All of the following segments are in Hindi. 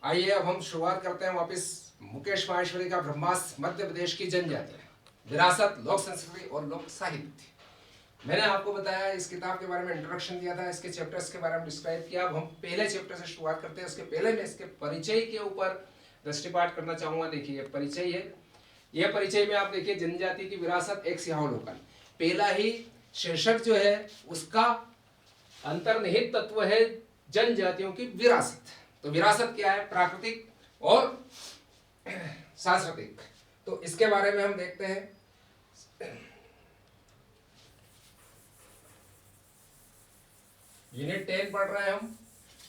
आइए अब हम शुरुआत करते हैं वापस मुकेश माहेश्वरी का ब्रह्मास्त्र मध्य प्रदेश की जनजातियां, विरासत, लोक संस्कृति और लोक साहित्य। मैंने आपको बताया, इस किताब के बारे में इंट्रोडक्शन दिया था, इसके चैप्टर्स के बारे में डिस्क्राइब किया। अब हम पहले चैप्टर से शुरुआत करते हैं। उसके पहले मैं इसके परिचय के ऊपर दृष्टिपात करना चाहूंगा। देखिए परिचय है, यह परिचय में आप देखिए जनजाति की विरासत एक सिंहावलोकन। पहला ही शीर्षक जो है उसका अंतर्निहित तत्व है जनजातियों की विरासत। तो विरासत क्या है? प्राकृतिक और सांस्कृतिक। तो इसके बारे में हम देखते हैं। यूनिट 10 पढ़ रहे हैं हम,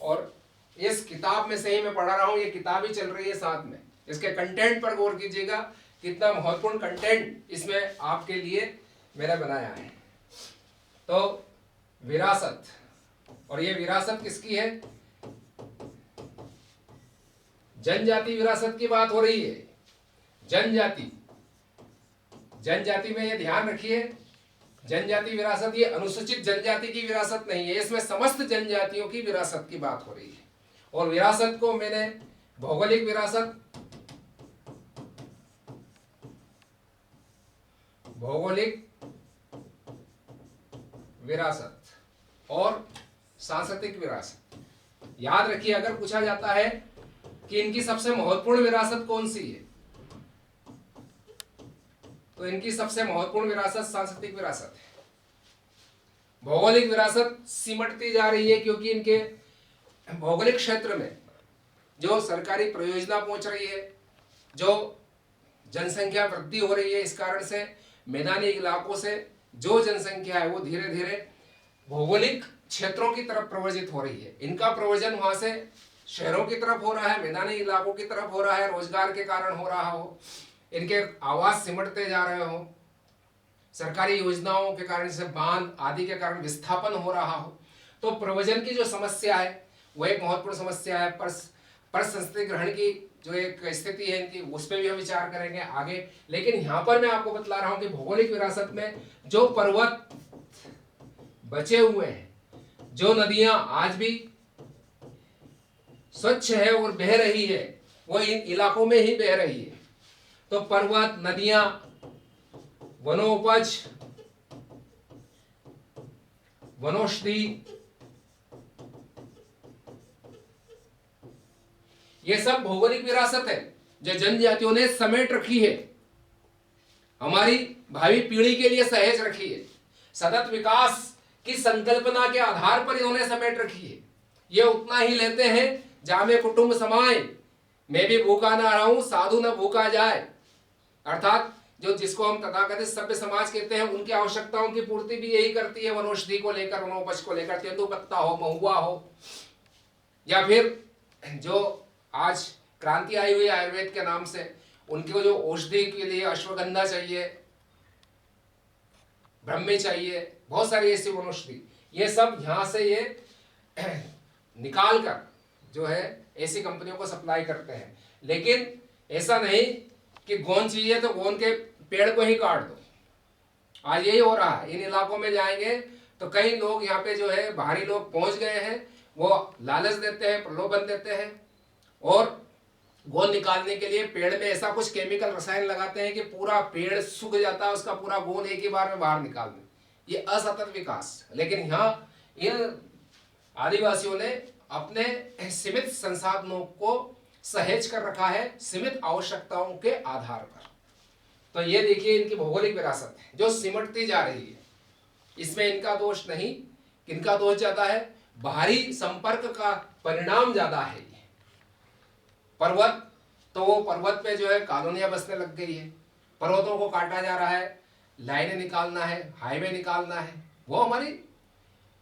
और इस किताब में से ही मैं पढ़ा रहा हूं। ये किताब ही चल रही है साथ में। इसके कंटेंट पर गौर कीजिएगा, कितना महत्वपूर्ण कंटेंट इसमें आपके लिए मैंने बनाया है। तो विरासत, और ये विरासत किसकी है? जनजाति विरासत की बात हो रही है। जनजाति, जनजाति में ये ध्यान रखिए, जनजाति विरासत ये अनुसूचित जनजाति की विरासत नहीं है, इसमें समस्त जनजातियों की विरासत की बात हो रही है। और विरासत को मैंने भौगोलिक विरासत, भौगोलिक विरासत और सांस्कृतिक विरासत, याद रखिए। अगर पूछा जाता है कि इनकी सबसे महत्वपूर्ण विरासत कौन सी है, तो इनकी सबसे महत्वपूर्ण विरासत सांस्कृतिक विरासत है। भौगोलिक विरासत सिमटती जा रही है क्योंकि इनके भौगोलिक क्षेत्र में जो सरकारी परियोजना पहुंच रही है, जो जनसंख्या वृद्धि हो रही है, इस कारण से मैदानी इलाकों से जो जनसंख्या है वो धीरे धीरे भौगोलिक क्षेत्रों की तरफ प्रवर्जित हो रही है। इनका प्रवर्जन वहां से शहरों की तरफ हो रहा है, मैदानी इलाकों की तरफ हो रहा है, रोजगार के कारण हो रहा हो, इनके आवास सिमटते जा रहे हो, सरकारी योजनाओं के कारण, जैसे बांध आदि के कारण विस्थापन हो रहा हो। तो प्रव्रजन की जो समस्या है वो एक महत्वपूर्ण समस्या है। पर संस्कृति ग्रहण की जो एक स्थिति है इनकी, उस पर भी हम विचार करेंगे आगे। लेकिन यहाँ पर मैं आपको बतला रहा हूँ कि भौगोलिक विरासत में जो पर्वत बचे हुए हैं, जो नदियां आज भी स्वच्छ है और बह रही है, वो इन इलाकों में ही बह रही है। तो पर्वत, नदियां, वनोपज, वनौषधि, ये सब भौगोलिक विरासत है जो जनजातियों ने समेट रखी है, हमारी भावी पीढ़ी के लिए सहेज रखी है। सतत विकास की संकल्पना के आधार पर इन्होंने समेट रखी है। ये उतना ही लेते हैं, जामे कुटुंब समाए, मैं भी भूखा ना रहूं, साधु न भूखा जाए। अर्थात जो जिसको हम तथाकथित सभ्य समाज कहते हैं, उनकी आवश्यकताओं की पूर्ति भी यही करती है। वनौषधि को लेकर, वनोपज को लेकर, तेंदुपत्ता हो, महुआ हो, या फिर जो आज क्रांति आई हुई आयुर्वेद के नाम से, उनको जो औषधि के लिए अश्वगंधा चाहिए, ब्रह्मी चाहिए, बहुत सारी ऐसी वनौषधि, ये सब यहाँ से ये निकाल कर जो है ऐसी कंपनियों को सप्लाई करते हैं। लेकिन ऐसा नहीं कि गोंद चाहिए तो गोंद के पेड़ को ही काट दो। आज यही हो रहा है। इन इलाकों में जाएंगे तो कई लोग यहाँ पे जो है बाहरी लोग पहुंच गए हैं, वो लालच देते हैं, प्रलोभन देते हैं, और गोंद निकालने के लिए पेड़ में ऐसा कुछ केमिकल रसायन लगाते हैं कि पूरा पेड़ सूख जाता है, उसका पूरा गोंद एक ही बार में बाहर निकाल दें। ये असतत विकास। लेकिन यहाँ इन आदिवासियों ने अपने सीमित संसाधनों को सहेज कर रखा है, सीमित आवश्यकताओं के आधार पर। तो ये देखिए इनकी भौगोलिक विरासत है जो सिमटती जा रही है। इसमें इनका दोष नहीं, किनका दोष ज्यादा है? बाहरी संपर्क का परिणाम ज्यादा है। ये पर्वत, तो वो पर्वत पे जो है कॉलोनियां बसने लग गई है, पर्वतों को काटा जा रहा है, लाइनें निकालना है, हाईवे निकालना है। वो हमारी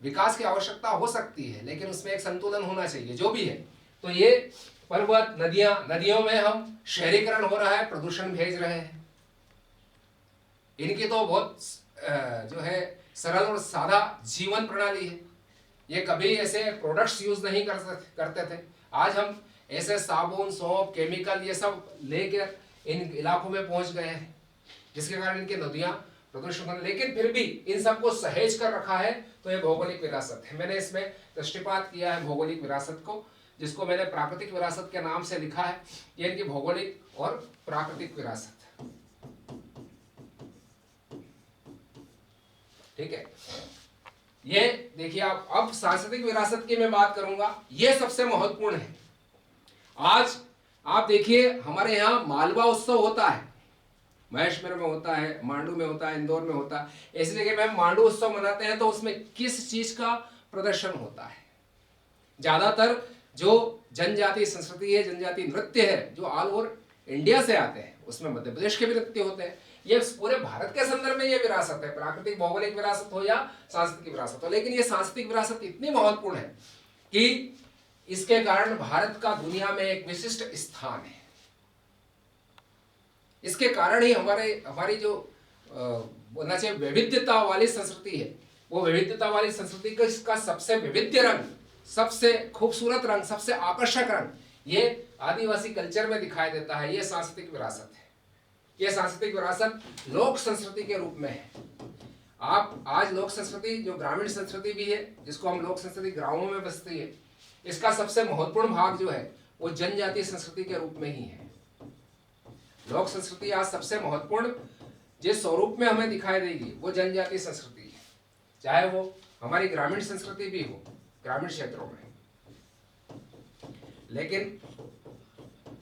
विकास की आवश्यकता हो सकती है, लेकिन उसमें एक संतुलन होना चाहिए, जो भी है। तो ये पर्वत, नदियां, नदियों में हम शहरीकरण हो रहा है, प्रदूषण भेज रहे हैं। इनकी तो बहुत जो है सरल और सादा जीवन प्रणाली है। ये कभी ऐसे प्रोडक्ट्स यूज नहीं करते थे। आज हम ऐसे साबुन, सौंप, केमिकल ये सब लेकर इन इलाकों में पहुंच गए हैं, जिसके कारण इनकी नदियां प्रदूषण। लेकिन फिर भी इन सबको सहेज कर रखा है, तो ये भौगोलिक विरासत है। मैंने इसमें दृष्टिपात किया है भौगोलिक विरासत को, जिसको मैंने प्राकृतिक विरासत के नाम से लिखा है। ये इनकी भौगोलिक और प्राकृतिक विरासत, ठीक है। ये देखिए आप, अब सांस्कृतिक विरासत की मैं बात करूंगा, ये सबसे महत्वपूर्ण है। आज आप देखिए हमारे यहाँ मालवा उत्सव होता है, महेश्वर में होता है, मांडू में होता है, इंदौर में होता है। ऐसी जगह पे हम मांडू उत्सव मनाते हैं तो उसमें किस चीज का प्रदर्शन होता है? ज्यादातर जो जनजातीय संस्कृति है, जनजातीय नृत्य है, जो ऑल ओवर इंडिया से आते हैं, उसमें मध्य प्रदेश के भी नृत्य होते हैं। ये पूरे भारत के संदर्भ में ये विरासत है, प्राकृतिक भौगोलिक विरासत हो या सांस्कृतिक विरासत हो। लेकिन ये सांस्कृतिक विरासत इतनी महत्वपूर्ण है कि इसके कारण भारत का दुनिया में एक विशिष्ट स्थान है। इसके कारण ही हमारी जो बोलना चाहिए विविधता वाली संस्कृति है, वो विविधता वाली संस्कृति का इसका सबसे विविध रंग, सबसे खूबसूरत रंग, सबसे आकर्षक रंग ये आदिवासी कल्चर में दिखाई देता है। ये सांस्कृतिक विरासत है। ये सांस्कृतिक विरासत लोक संस्कृति के रूप में है। आप आज लोक संस्कृति जो ग्रामीण संस्कृति भी है, जिसको हम लोक संस्कृति गांवों में बसती है, इसका सबसे महत्वपूर्ण भाग जो है वो जनजातीय संस्कृति के रूप में ही है। लोक संस्कृति आज सबसे महत्वपूर्ण जिस स्वरूप में हमें दिखाई देगी वो जनजातीय संस्कृति है, चाहे वो हमारी ग्रामीण संस्कृति भी हो, ग्रामीण क्षेत्रों में। लेकिन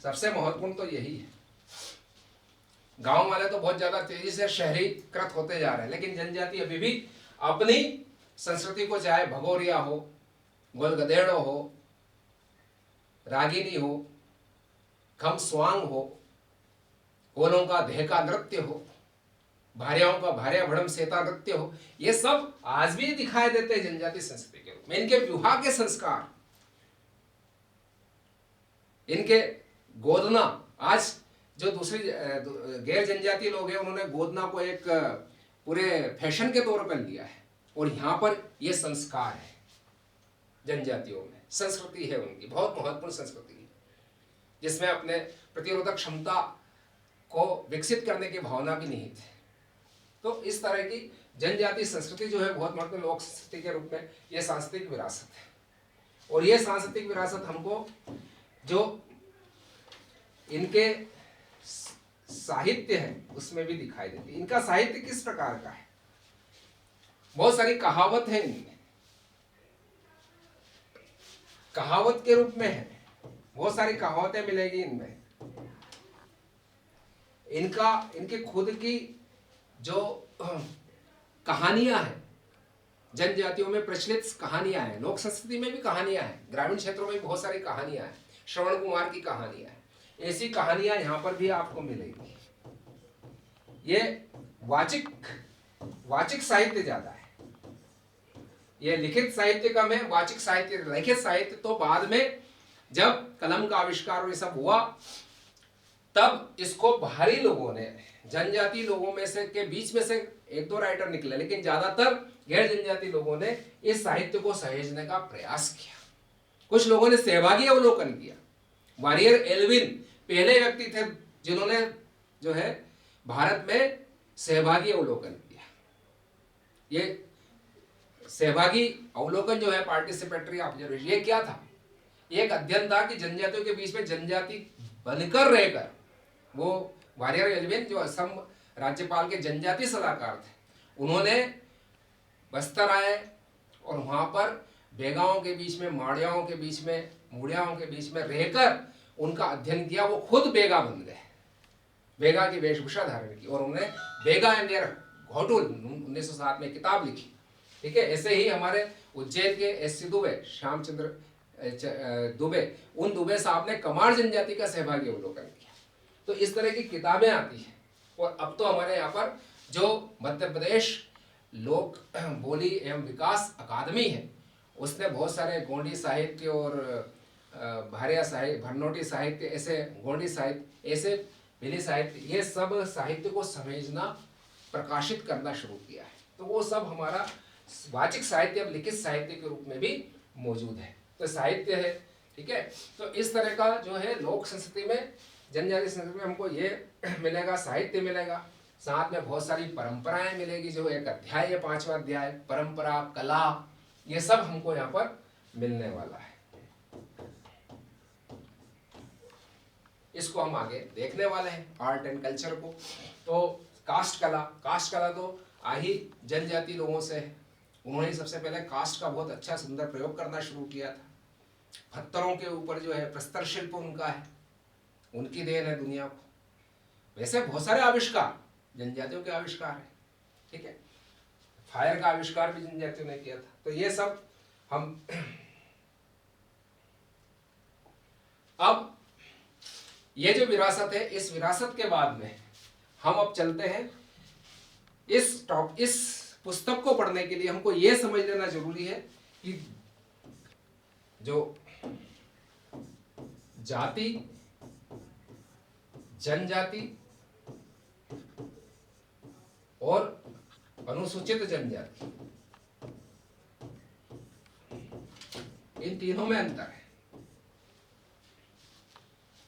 सबसे महत्वपूर्ण तो यही है। गांव वाले तो बहुत ज्यादा तेजी से शहरीकृत होते जा रहे हैं, लेकिन जनजाति अभी भी अपनी संस्कृति को, चाहे भगोरिया हो, गोलगदेड़ो हो, रागिनी हो, खम स्वांग हो, कोलों का धेका नृत्य हो, भार्याओं का भार्या भड़म सेता नृत्य हो, ये सब आज भी दिखाई देते हैं जनजाति संस्कृति के रूप में। इनके विवाह के संस्कार, इनके गोदना, आज जो दूसरी गैर जनजातीय लोग हैं उन्होंने गोदना को एक पूरे फैशन के तौर पर लिया है, और यहाँ पर ये संस्कार है। जनजातियों में संस्कृति है उनकी, बहुत महत्वपूर्ण संस्कृति है, जिसमें अपने प्रतिरोधक क्षमता को विकसित करने की भावना भी निहित है। तो इस तरह की जनजातीय संस्कृति जो है बहुत महत्वपूर्ण लोक संस्कृति के रूप में ये सांस्कृतिक विरासत है। और ये सांस्कृतिक विरासत हमको जो इनके साहित्य है उसमें भी दिखाई देती है। इनका साहित्य किस प्रकार का है? बहुत सारी कहावत है इनमें, कहावत के रूप में है, बहुत सारी कहावतें मिलेगी इनमें। इनके खुद की जो कहानियां हैं, जनजातियों में प्रचलित कहानियां हैं, लोक संस्कृति में भी कहानियां हैं, ग्रामीण क्षेत्रों में भी बहुत सारी कहानियां हैं, श्रवण कुमार की कहानियां हैं, ऐसी कहानियां यहां पर भी आपको मिलेगी। ये वाचिक साहित्य ज्यादा है, ये लिखित साहित्य कम है, वाचिक साहित्य। लिखित साहित्य तो बाद में जब कलम का आविष्कार और ये सब हुआ तब इसको बाहरी लोगों ने, जनजाति लोगों में से के बीच में से एक दो राइटर निकले, लेकिन ज्यादातर गैर जनजाति लोगों ने इस साहित्य को सहेजने का प्रयास किया। कुछ लोगों ने सहभागी अवलोकन किया। वारियर एल्विन पहले व्यक्ति थे जिन्होंने जो है भारत में सहभागी अवलोकन किया। ये सहभागी अवलोकन जो है, पार्टिसिपेटरी ऑब्जर्वेशन, ये क्या था? ये एक अध्ययन था कि जनजातियों के बीच में जनजाति बनकर रहकर, वो वारियर एल्विन जो असम राज्यपाल के जनजातीय सलाहकार थे, उन्होंने बस्तर आए और वहां पर बेगाओं के बीच में, माड़ियाओं के बीच में, मुड़ियाओं के बीच में रहकर उनका अध्ययन किया। वो खुद बेगा बन गए, बेगा की वेशभूषा धारण की, और उन्होंने बेगा एंड देयर घोटुल 1907 में किताब लिखी। ठीक है, ऐसे ही हमारे उज्जैन के एस.सी. दुबे, श्यामचंद्र दुबे, उन दुबे साहब ने कमार जनजाति का सहभागी अवलोकन किया। तो इस तरह की किताबें आती हैं। और अब तो हमारे यहाँ पर जो मध्य प्रदेश लोक बोली एवं विकास अकादमी है, उसने बहुत सारे गोंडी साहित्य और भारिया साहित्य, भरनोटी साहित्य, ऐसे गोंडी साहित्य, ऐसे मिली साहित्य, ये सब साहित्य को समेजना, प्रकाशित करना शुरू किया है। तो वो सब हमारा वाचिक साहित्य अब लिखित साहित्य के रूप में भी मौजूद है। तो साहित्य है, ठीक है। तो इस तरह का जो है लोक संस्कृति में, जनजातीय संस्कृति में हमको ये मिलेगा, साहित्य मिलेगा, साथ में बहुत सारी परंपराएं मिलेगी। जो एक अध्याय है, 5वां अध्याय, परंपरा, कला, ये सब हमको यहाँ पर मिलने वाला है। इसको हम आगे देखने वाले हैं, आर्ट एंड कल्चर को। तो कास्ट कला तो आही जनजाति लोगों से है। उन्होंने सबसे पहले कास्ट का बहुत अच्छा सुंदर प्रयोग करना शुरू किया था। पत्थरों के ऊपर जो है प्रस्तर शिल्प उनका है, उनकी देन है दुनिया को। वैसे बहुत सारे आविष्कार जनजातियों के आविष्कार है, ठीक है। फायर का आविष्कार भी जनजातियों ने किया था। तो ये सब हम अब ये जो विरासत है, इस विरासत के बाद में हम अब चलते हैं इस पुस्तक को पढ़ने के लिए हमको ये समझ लेना जरूरी है कि जो जाति, जनजाति और अनुसूचित जनजाति, इन तीनों में अंतर है,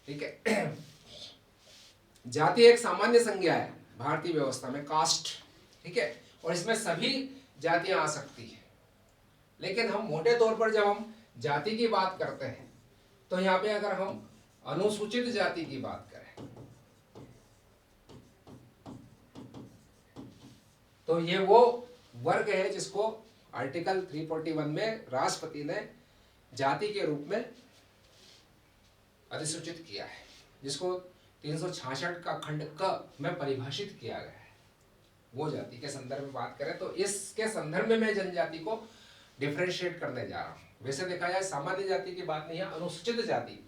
ठीक है। जाति एक सामान्य संज्ञा है भारतीय व्यवस्था में, कास्ट, ठीक है, और इसमें सभी जातियां आ सकती है। लेकिन हम मोटे तौर पर जब हम जाति की बात करते हैं तो यहाँ पे अगर हम अनुसूचित जाति की बात करें तो ये वो वर्ग है जिसको आर्टिकल 341 में राष्ट्रपति ने जाति के रूप में अधिसूचित किया है, जिसको 366 का खंड क में परिभाषित किया गया है। वो जाति के संदर्भ में बात करें तो इसके संदर्भ में मैं जनजाति को डिफरेंशिएट करने जा रहा हूँ। वैसे देखा जाए सामान्य जाति की बात नहीं है, अनुसूचित जाति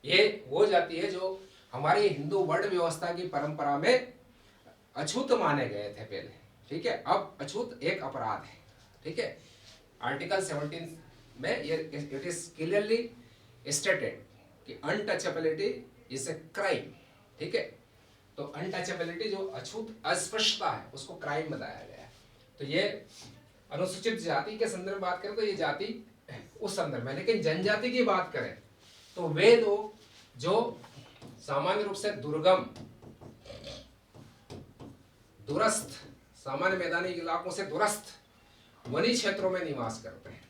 ये वो जाति है जो हमारी हिंदू वर्ण व्यवस्था की परंपरा में अछूत माने गए थे पहले, ठीक है। अब अछूत एक अपराध है, ठीक है। आर्टिकल 17 में ये इट इज क्लियरली स्टेटेड कि अनटचेबिलिटी इज ए क्राइम, ठीक है। तो अनटचेबिलिटी जो अछूत अस्पृश्यता है उसको क्राइम बताया गया है। तो ये अनुसूचित जाति के संदर्भ में बात करें तो ये जाति उस संदर्भ में, लेकिन जनजाति की बात करें तो वे लोग जो सामान्य रूप से दुर्गम, दूरस्थ, सामान्य मैदानी इलाकों से दूरस्थ वनी क्षेत्रों में निवास करते हैं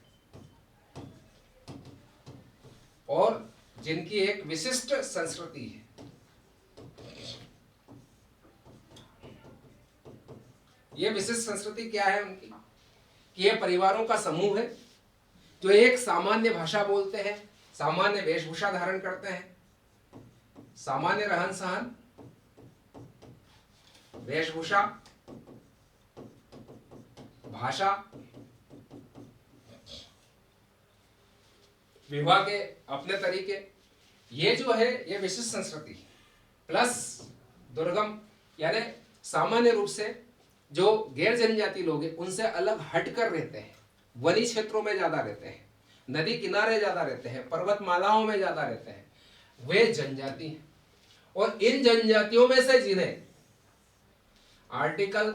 और जिनकी एक विशिष्ट संस्कृति है। ये विशिष्ट संस्कृति क्या है उनकी कि ये परिवारों का समूह है जो एक सामान्य भाषा बोलते हैं, सामान्य वेशभूषा धारण करते हैं, सामान्य रहन सहन, वेशभूषा, भाषा, विवाह के अपने तरीके, ये जो है ये विशिष्ट संस्कृति प्लस दुर्गम यानी सामान्य रूप से जो गैर जनजाति लोग हैं उनसे अलग हटकर रहते हैं, वनी क्षेत्रों में ज्यादा रहते हैं, नदी किनारे ज्यादा रहते हैं, पर्वतमालाओं में ज्यादा रहते हैं, वे जनजाति हैं। और इन जनजातियों में से जिन्हें आर्टिकल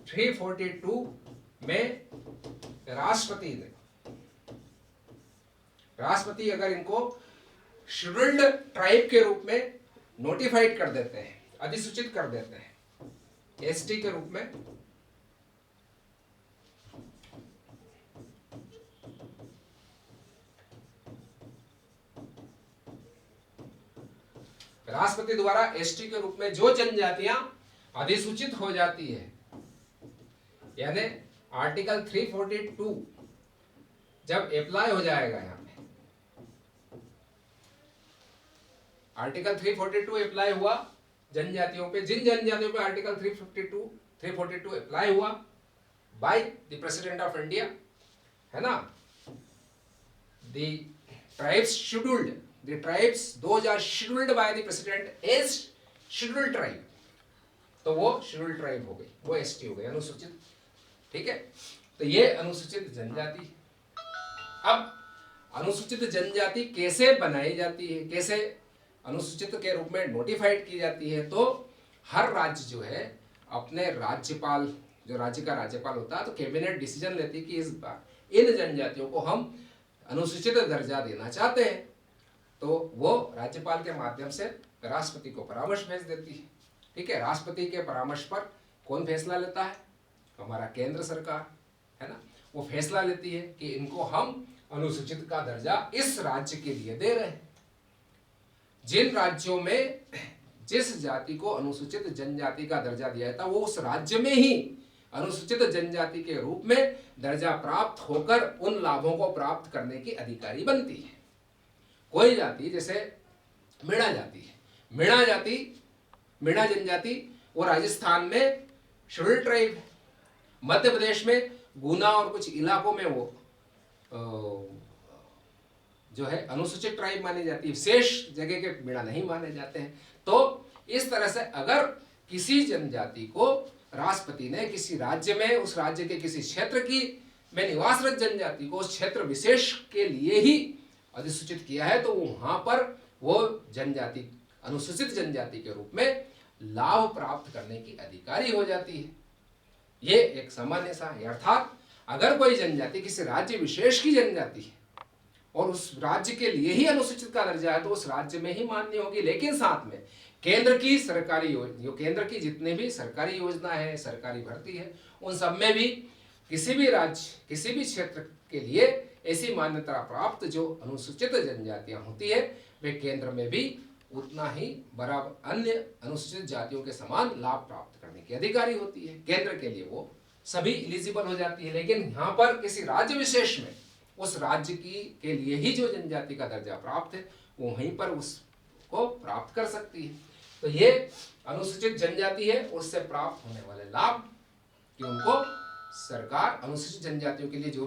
342 में राष्ट्रपति अगर इनको शेड्यूल्ड ट्राइब के रूप में नोटिफाइड कर देते हैं, अधिसूचित कर देते हैं एसटी के रूप में, राष्ट्रपति द्वारा एसटी के रूप में जो जनजातियां अधिसूचित हो जाती है, यानी आर्टिकल 342 जब अप्लाई हो जाएगा, यहां पे आर्टिकल 342 अप्लाई हुआ जनजातियों पे, जिन जनजातियों पे आर्टिकल 342 अप्लाई हुआ by the president of India, है ना, the tribes scheduled, the tribes those are scheduled by the president as scheduled tribe, तो वो scheduled tribe हो गई, वो एसटी हो गई, अनुसूचित, ठीक है। तो ये अनुसूचित जनजाति। अब अनुसूचित जनजाति कैसे बनाई जाती है, कैसे अनुसूचित के रूप में नोटिफाइड की जाती है, तो हर राज्य जो है अपने राज्यपाल, जो राज्य का राज्यपाल होता है, तो कैबिनेट डिसीजन लेती है कि इस बार इन जनजातियों को हम अनुसूचित दर्जा देना चाहते हैं, तो वो राज्यपाल के माध्यम से राष्ट्रपति को परामर्श भेज देती है, ठीक है। राष्ट्रपति के परामर्श पर कौन फैसला लेता है, हमारा केंद्र सरकार, है ना, वो फैसला लेती है कि इनको हम अनुसूचित का दर्जा इस राज्य के लिए दे रहे हैं। जिन राज्यों में जिस जाति को अनुसूचित जनजाति का दर्जा दिया जाता वो उस राज्य में ही अनुसूचित जनजाति के रूप में दर्जा प्राप्त होकर उन लाभों को प्राप्त करने की अधिकारी बनती है। कोई जाति जैसे मीणा जाति है, मीणा जनजाति वो राजस्थान में शेड्यूल्ड ट्राइब है, मध्य प्रदेश में गुना और कुछ इलाकों में वो जो है अनुसूचित ट्राइब मानी जाती है, शेष जगह के मीणा नहीं माने जाते हैं। तो इस तरह से अगर किसी जनजाति को राष्ट्रपति ने किसी राज्य में उस राज्य के किसी क्षेत्र की में निवासरत जनजाति को उस क्षेत्र विशेष के लिए ही अधिसूचित किया है तो वहां पर वो जनजाति अनुसूचित जनजाति के रूप में लाभ प्राप्त करने की अधिकारी हो जाती है। ये एक सामान्य सा है। अर्थात अगर कोई जनजाति किसी राज्य विशेष की जनजाति है और उस राज्य के लिए ही अनुसूचित का दर्जा है तो उस राज्य में ही मान्य होगी, लेकिन साथ में केंद्र की सरकारी केंद्र की जितने भी सरकारी योजना है, सरकारी भर्ती है, उन सब में भी किसी भी राज्य किसी भी क्षेत्र के लिए ऐसी मान्यता प्राप्त जो अनुसूचित जनजातियां होती है वे केंद्र में भी उतना ही बराबर अन्य अनुसूचित जातियों के समान लाभ प्राप्त करने की अधिकारी होती है। केंद्र के लिए वो सभी एलिजिबल हो जाती है, लेकिन यहाँ पर किसी राज्य विशेष में उस राज्य की के लिए ही जो जनजाति का दर्जा प्राप्त है वो वहीं पर उसको प्राप्त कर सकती है। तो ये अनुसूचित जनजाति है, उससे प्राप्त होने वाले लाभ कि उनको सरकार अनुसूचित जनजातियों के लिए जो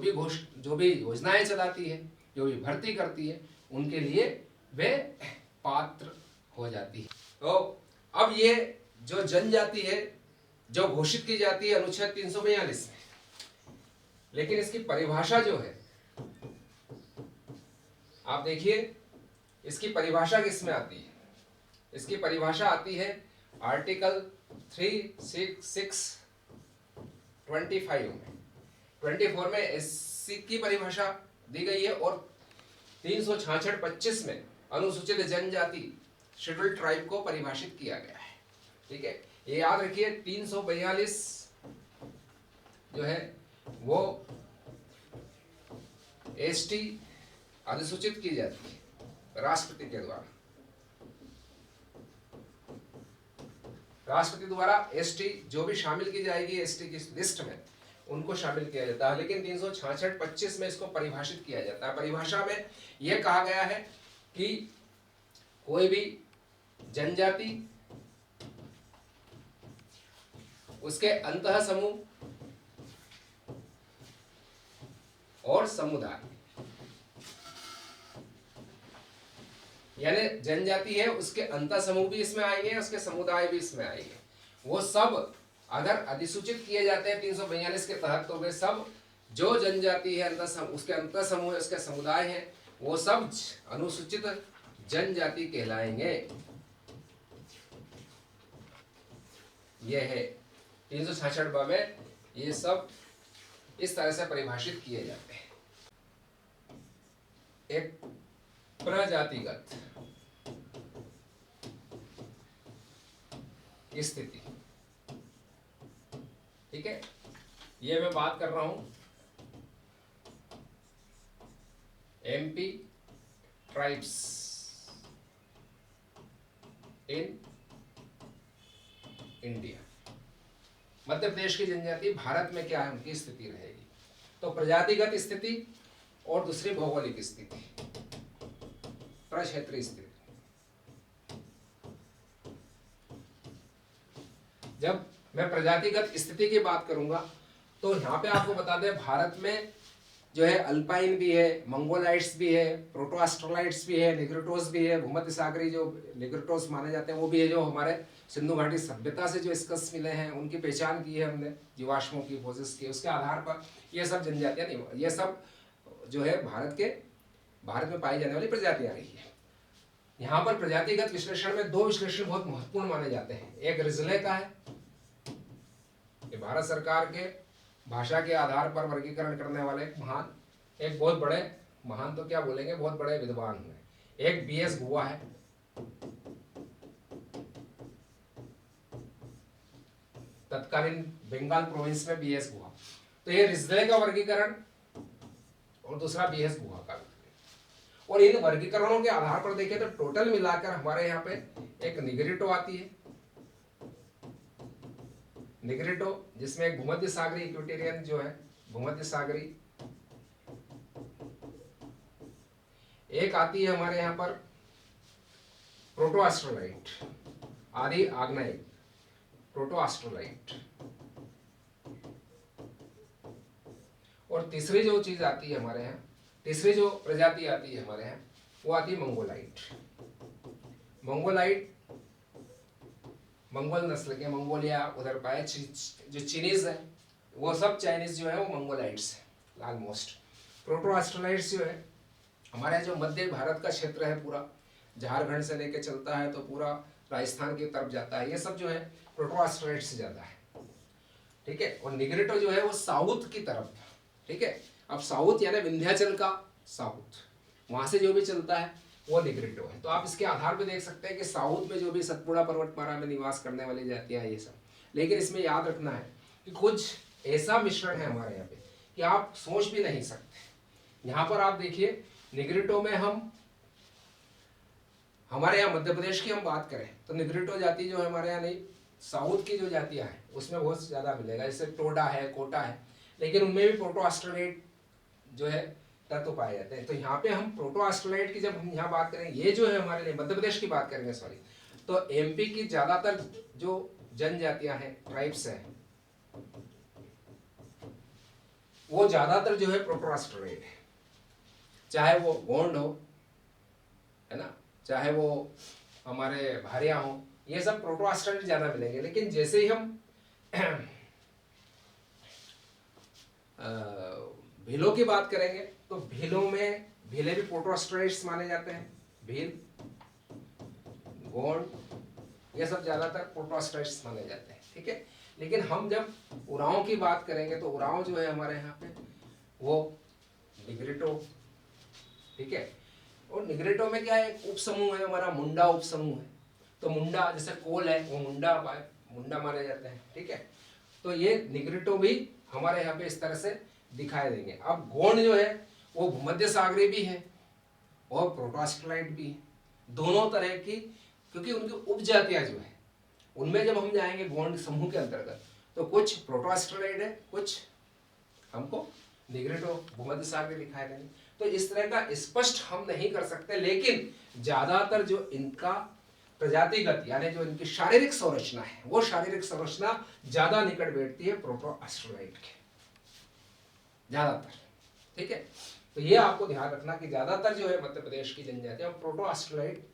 भी योजनाएं चलाती है, जो भी भर्ती करती है, उनके लिए वे पात्र हो जाती है। तो अब ये जो जनजाति है जो घोषित की जाती है अनुच्छेद 342 में, लेकिन इसकी परिभाषा जो है आप देखिए इसकी परिभाषा किसमें आती है। इसकी परिभाषा आती है आर्टिकल 366(25) में। 24 में एससी की परिभाषा दी गई है और 366(25) में अनुसूचित जनजाति शेड्यूल्ड ट्राइब को परिभाषित किया गया है। ठीक है, ये याद रखिए 342 जो है वो एसटी अधिसूचित की जाती है राष्ट्रपति के द्वारा। राष्ट्रपति द्वारा एसटी जो भी शामिल की जाएगी एसटी की लिस्ट में उनको शामिल किया जाता है, लेकिन 366(25) में इसको परिभाषित किया जाता है। परिभाषा में यह कहा गया है कि कोई भी जनजाति उसके अंतः समूह और समुदाय, यानी जनजाति है उसके अंतः समूह भी इसमें आएंगे, उसके समुदाय भी इसमें आएंगे, वो सब अगर अधिसूचित किए जाते हैं 342 के तहत तो वे सब जो जनजाति है उसके अंतः समूह है, उसके समुदाय है, वो सब अनुसूचित जनजाति कहलाएंगे। यह है 366 में ये सब इस तरह से परिभाषित किए जाते हैं। एक प्रजातिगत स्थिति, ठीक है, ये मैं बात कर रहा हूं MP tribes in India. Madhya Pradesh की जनजाति भारत में क्या है उनकी स्थिति रहेगी। तो प्रजातिगत स्थिति और दूसरी भौगोलिक स्थिति, प्रक्षेत्रीय स्थिति। जब मैं प्रजातिगत स्थिति की बात करूंगा तो यहाँ पे आपको बता दें भारत में जो है अल्पाइन भी है, मंगोलाइट्स भी है, प्रोटोस्ट्रोलाइट्स भी है, निग्रोटोस भी है, भूमध्य सागरी जो निग्रोटोस माने जाते हैं वो भी है, जो हमारे सिंधु घाटी सभ्यता से जो स्कल्स मिले हैं उनकी पहचान की है हमने जीवाश्मों की फोसिल्स की, उसके आधार पर ये सब जनजातियां नहीं, ये सब जो है भारत में पाई जाने वाली प्रजातियां रही है। यहाँ पर प्रजातिगत विश्लेषण में दो विश्लेषण बहुत महत्वपूर्ण माने जाते हैं। एक रिजले का है, ये भारत सरकार के भाषा के आधार पर वर्गीकरण करने वाले एक बहुत बड़े महान तो क्या बोलेंगे, बहुत बड़े विद्वान हुए। एक बीएस गुहा है, तत्कालीन बंगाल प्रोविंस में बीएस गुहा। तो ये रिजले का वर्गीकरण और दूसरा बीएस गुहा का। और इन वर्गीकरणों के आधार पर देखें तो टोटल मिलाकर हमारे यहाँ पे एक निग्रिटो आती है, निग्रिटो, जिसमें एक भूमध्य सागरी इक्वेटोरियन जो है भूमध्य सागरी, एक आती है हमारे यहाँ पर प्रोटोएस्ट्रोलाइट, आदि आग्नेयिक प्रोटोएस्ट्रोलाइट, और तीसरी जो चीज आती है हमारे यहाँ, तीसरी जो प्रजाति आती है हमारे यहाँ, वो आती है मंगोलाइट। मंगोलाइट मंगोल नस्ल के, मंगोलिया उधर पाए, जो चीनीज है वो सब चाइनीज जो है वो मंगोलाइट्स है ऑलमोस्ट। प्रोटोएस्ट्रोलाइट्स जो है हमारे जो मध्य भारत का क्षेत्र है, पूरा झारखंड से लेके चलता है तो पूरा राजस्थान की तरफ जाता है, ये सब जो है प्रोटोएस्ट्रोलाइट्स से जाता है, ठीक है। और निग्रिटो जो है वो साउथ की तरफ, ठीक है। अब साउथ यानी विंध्याचल का साउथ, वहां से जो भी चलता है वो निग्रिटो है। तो आप इसके आधार पे देख सकते हैं कि साउथ में जो भी सतपुड़ा पर्वतमाला में निवास करने वाली जातियां हैं ये सब, लेकिन इसमें याद रखना है कि कुछ ऐसा मिश्रण है हमारे यहाँ पे कि आप सोच भी नहीं सकते। यहाँ पर आप देखिए निग्रिटो में हम, हमारे यहाँ मध्य प्रदेश की हम बात करें तो निग्रिटो जाति जो है हमारे यहाँ नहीं, साउथ की जो जातियां हैं उसमें बहुत ज्यादा मिलेगा, जैसे टोडा है, कोटा है, लेकिन उनमें भी प्रोटोएस्ट्रोलाइट जो है तत्व पाए जाते हैं। तो यहाँ पे हम प्रोटोएस्ट्रोलाइट की जब हम यहाँ बात करेंगे, ये जो है हमारे लिए मध्य प्रदेश की बात करेंगे सॉरी, तो एमपी की ज्यादातर जो जनजातियां हैं, ट्राइब्स हैं, वो ज्यादातर जो है प्रोटोएस्ट्रोलाइट है, चाहे वो गोंड हो, है ना, चाहे वो हमारे भारिया हो, ये सब प्रोटोएस्ट्रोलाइट ज्यादा मिलेंगे। लेकिन जैसे ही हम भीलों की बात करेंगे तो भीलों में, भीले भी प्रोटोएस्ट्रोलाइट्स माने जाते हैं, भील, गोंड, ये सब ज्यादातर प्रोटोएस्ट्रोलाइट्स माने जाते हैं, ठीक है। लेकिन हम जब उरांव की बात करेंगे तो उरांव जो है हमारे यहाँ पे वो निग्रिटो, ठीक है। और निग्रिटो में क्या है, उप समूह है हमारा, मुंडा उप समूह है। तो मुंडा जैसे कोल है वो मुंडा माने जाते हैं, ठीक है। तो ये निग्रिटो भी हमारे यहाँ पे इस तरह से दिखाई देंगे। अब गोंड जो है वो भूमध्य सागरी भी है और प्रोटोएस्ट्रोलाइट भी है, दोनों तरह की, क्योंकि उनकी उपजातियां जो है उनमें जब हम जाएंगे गोंड समूह के अंतर्गत तो कुछ प्रोटोएस्ट्रोलाइट है, कुछ हमको निग्रिटो भूमध्य सागरी दिखाई देंगे। तो इस तरह का स्पष्ट हम नहीं कर सकते, लेकिन ज्यादातर जो इनका प्रजातिगत यानी जो इनकी शारीरिक संरचना है वो शारीरिक संरचना ज्यादा निकट बैठती है प्रोटोएस्ट्रोलाइट के, ज्यादातर, ठीक है। तो ये आपको ध्यान रखना कि ज्यादातर जो है मध्य प्रदेश की जनजातियां प्रोटोएस्ट्रोलाइट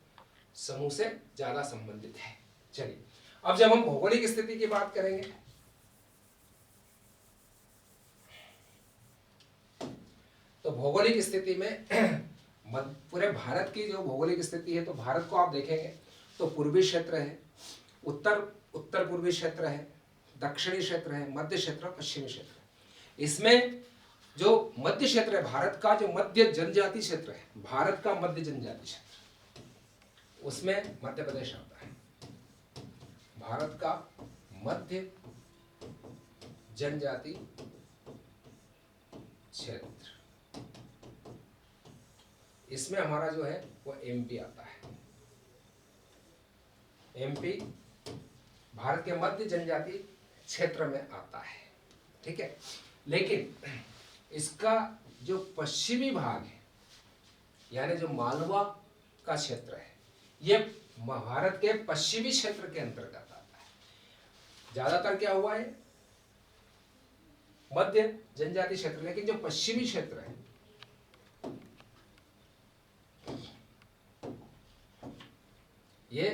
समूह से ज्यादा संबंधित है। चलिए अब जब हम भौगोलिक स्थिति की बात करेंगे तो भौगोलिक स्थिति में पूरे भारत की जो भौगोलिक स्थिति है, तो भारत को आप देखेंगे तो पूर्वी क्षेत्र है, उत्तर पूर्वी क्षेत्र है, दक्षिणी क्षेत्र है, मध्य क्षेत्र, पश्चिमी क्षेत्र। इसमें जो मध्य क्षेत्र है भारत का, जो मध्य जनजाति क्षेत्र है, भारत का मध्य जनजाति क्षेत्र, उसमें मध्य प्रदेश आता है। भारत का मध्य जनजाति क्षेत्र, इसमें हमारा जो है वो एमपी आता है। एमपी भारत के मध्य जनजाति क्षेत्र में आता है, ठीक है। लेकिन इसका जो पश्चिमी भाग है यानी जो मालवा का क्षेत्र है, ये भारत के पश्चिमी क्षेत्र के अंतर्गत आता है। ज्यादातर क्या हुआ है मध्य जनजाति क्षेत्र, लेकिन जो पश्चिमी क्षेत्र है ये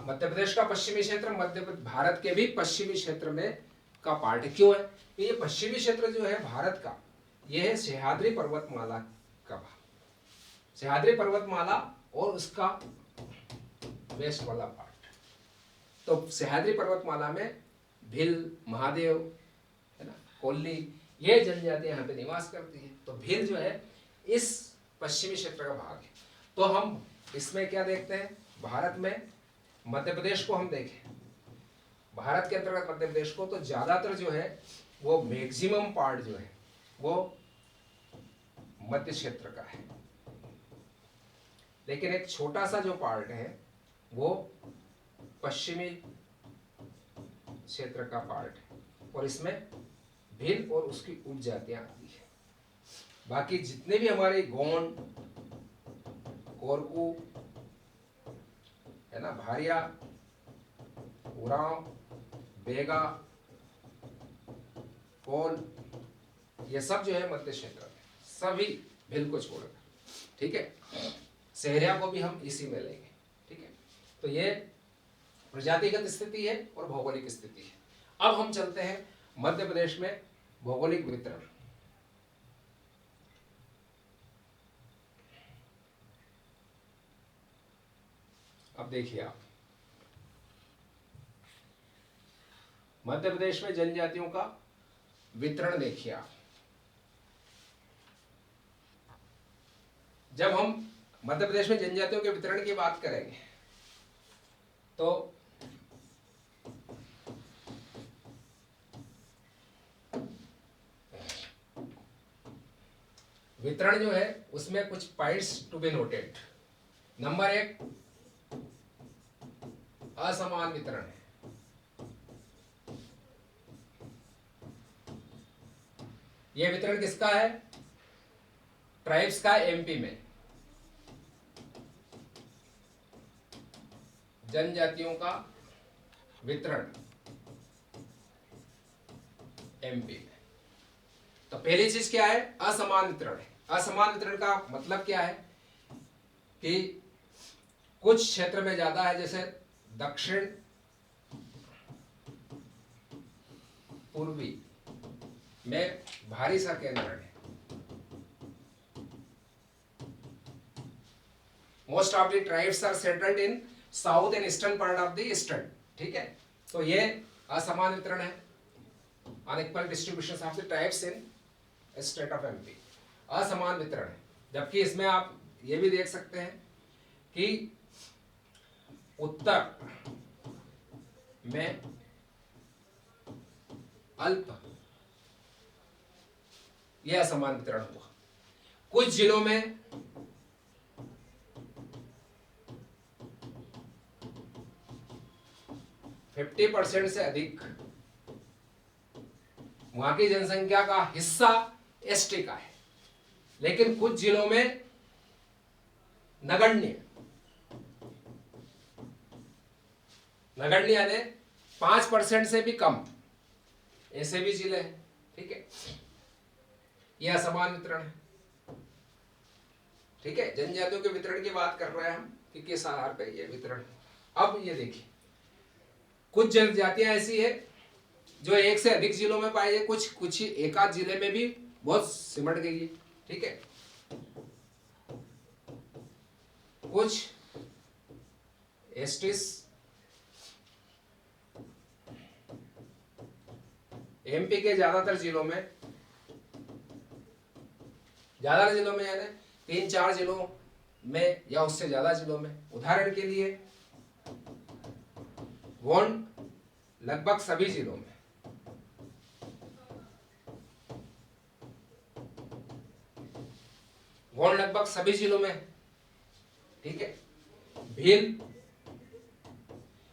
मध्य प्रदेश का पश्चिमी क्षेत्र मध्य भारत के भी पश्चिमी क्षेत्र में का पार्ट है। क्यों है? ये पश्चिमी क्षेत्र जो है भारत का, यह है सह्याद्री पर्वतमाला का भाग, सह्याद्री पर्वतमाला और उसका वेस्ट वाला पार्ट। तो सह्याद्री पर्वतमाला में भील, महादेव, है ना, कोल्ली, ये जनजातियां यहाँ पे निवास करती है। तो भील जो है इस पश्चिमी क्षेत्र का भाग है। तो हम इसमें क्या देखते हैं, भारत में मध्य प्रदेश को हम देखें भारत के अंतर्गत मध्य प्रदेश को, तो ज्यादातर जो है वो मैक्सिमम पार्ट जो है वो मध्य क्षेत्र का है, लेकिन एक छोटा सा जो पार्ट है वो पश्चिमी क्षेत्र का पार्ट है, और इसमें भील और उसकी उपजातियां आती है। बाकी जितने भी हमारे गोंड, कोरकू है ना, भारिया, उरांव, बेगा, कोल, ये सब जो है मध्य क्षेत्र में, सभी भील को छोड़कर, ठीक है। सहरिया को भी हम इसी में लेंगे, ठीक है। तो ये प्रजातिगत स्थिति है और भौगोलिक स्थिति है। अब हम चलते हैं मध्य प्रदेश में भौगोलिक वितरण। अब देखिए आप, मध्य प्रदेश में जनजातियों का वितरण देखिए आप। जब हम मध्य प्रदेश में जनजातियों के वितरण की बात करेंगे तो वितरण जो है उसमें कुछ points to be noted. Number 1, असमान वितरण है। यह वितरण किसका है? ट्राइब्स का एमपी में, जनजातियों का वितरण एमपी में। तो पहली चीज क्या है? असमान वितरण है। असमान वितरण का मतलब क्या है कि कुछ क्षेत्र में ज्यादा है, जैसे दक्षिण पूर्वी में भारी सा केंद्र है। Most of the tribes are settled in south and eastern part of the eastern, ठीक है। तो ये असमान वितरण है, unequal distribution of the tribes in state of MP, असमान वितरण है। जबकि इसमें आप ये भी देख सकते हैं कि उत्तर में अल्प यह असमान वितरण हुआ। कुछ जिलों में %50 से अधिक वहां की जनसंख्या का हिस्सा एसटी का है, लेकिन कुछ जिलों में नगण्य यानी 5% से भी कम, ऐसे भी जिले हैं, ठीक है। यह असमान वितरण है, ठीक है। जनजातियों के वितरण की बात कर रहे हैं हम कि किस आधार पर यह वितरण। अब ये देखिए, कुछ जनजातियां ऐसी है जो एक से अधिक जिलों में पाई है, कुछ ही एक आध जिले में भी बहुत सिमट गई है, ठीक है। कुछ एसटीज एमपी के ज्यादातर जिलों में यानी 3-4 जिलों में या उससे ज्यादा जिलों में, उदाहरण के लिए गोंड लगभग सभी जिलों में, गोंड लगभग सभी जिलों में, ठीक है। भील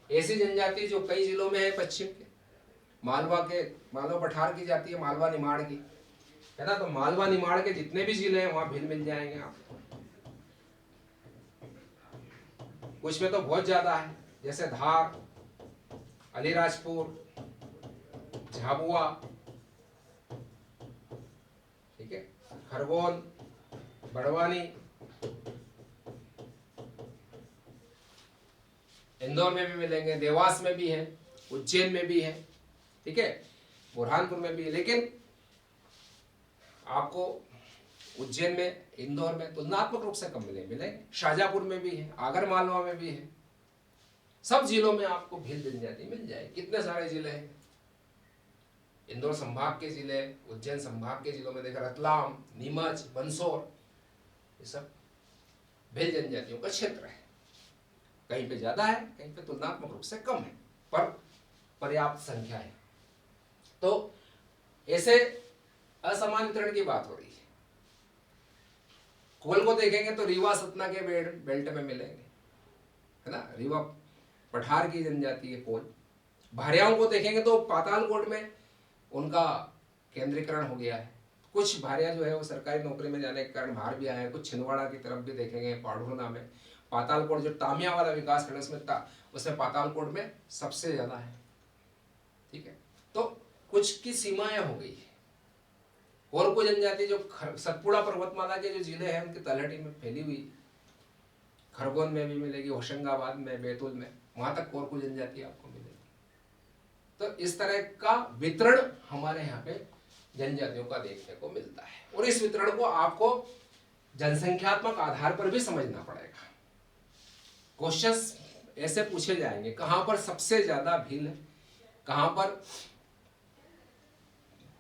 ऐसी जनजाति जो कई जिलों में है, पश्चिम के मालवा पठार की जाती है, मालवा निमाड़ की, है ना। तो मालवा निमाड़ के जितने भी जिले हैं वहां भील मिल जाएंगे आपको। कुछ में तो बहुत ज्यादा है, जैसे धार, अलीराजपुर, झाबुआ, ठीक है, खरगोन, बड़वानी, इंदौर में भी मिलेंगे, देवास में भी है, उज्जैन में भी है, ठीक है, बुरहानपुर में भी है। लेकिन आपको उज्जैन में, इंदौर में तुलनात्मक रूप से कम मिलेंगे। शाहजहांपुर में भी है, आगर मालवा में भी है, सब जिलों में आपको भील जनजाति मिल जाएगी। कितने सारे जिले हैं, इंदौर संभाग के जिले, उज्जैन संभाग के जिलों में देखा, रतलाम, नीमच, मंदसौर, ये सब भील जनजातियों का क्षेत्र है। कहीं पे ज्यादा है, कहीं पे तुलनात्मक रूप से कम है, पर पर्याप्त संख्या है। तो ऐसे असमान वितरण की बात हो रही है। कोल को देखेंगे तो रीवा सतना के बेल्ट में मिलेंगे, है ना, रीवा पठार की जनजाति है कोल। भारियाओं को देखेंगे तो पातालकोट में उनका केंद्रीकरण हो गया है। कुछ भारिया जो है वो सरकारी नौकरी में जाने के कारण बाहर भी आए हैं। कुछ छिंदवाड़ा की तरफ भी देखेंगे, पाढ़ुना में, पातालकोट जो तामिया वाला विकास खंड उसमें पातालकोट में सबसे ज्यादा है। ठीक है, तो कुछ की सीमाएं हो गई है। और कोई जनजाति जो सतपुड़ा पर्वतमाला के जो जिले हैं उनकी तलहटी में फैली हुई, खरगोन में भी मिलेगी, होशंगाबाद में, बैतूल में, वहां तक कोरकू जनजाति आपको मिलेगी। तो इस तरह का वितरण हमारे यहाँ पे जनजातियों का देखने को मिलता है। और इस वितरण को आपको जनसंख्यात्मक आधार पर भी समझना पड़ेगा। क्वेश्चंस ऐसे पूछे जाएंगे, कहां पर सबसे ज्यादा भील है, कहां पर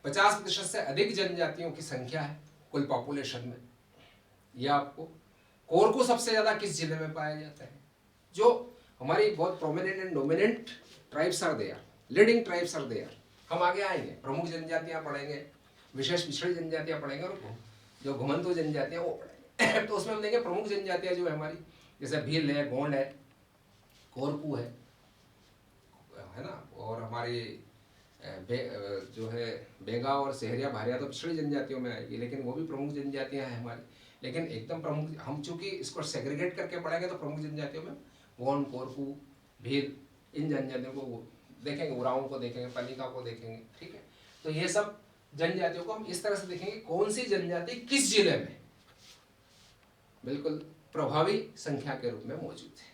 50% से अधिक जनजातियों की संख्या है कुल पॉपुलेशन में, यह आपको कोरकू सबसे ज्यादा किस जिले में पाया जाता है। जो हमारी बहुत prominent and dominant tribes are there, leading tribes are there. हम आगे आएंगे, प्रमुख जनजातियां पढ़ेंगे, विशेष पिछड़ी जनजातियां पढ़ेंगे, और जो घुमंतु जनजातियां वो पढ़ेंगे। तो उसमें हम देखेंगे प्रमुख जनजातियां जो है हमारी, जैसे भील है, गोंड है, कोरकू है ना, और हमारी जो है बेगा और सहरिया भारिया तो पिछड़ी जनजातियों में आएगी, लेकिन वो भी प्रमुख जनजातियां हैं हमारी। लेकिन एकदम प्रमुख, हम चूंकि इसको सेग्रीगेट करके पढ़ेंगे तो प्रमुख जनजातियों में गोंड, कोरकू, भील, इन जनजातियों को देखेंगे, उरांव को देखेंगे, पनिका को देखेंगे। ठीक है, तो ये सब जनजातियों को हम इस तरह से देखेंगे, कौन सी जनजाति किस जिले में बिल्कुल प्रभावी संख्या के रूप में मौजूद है।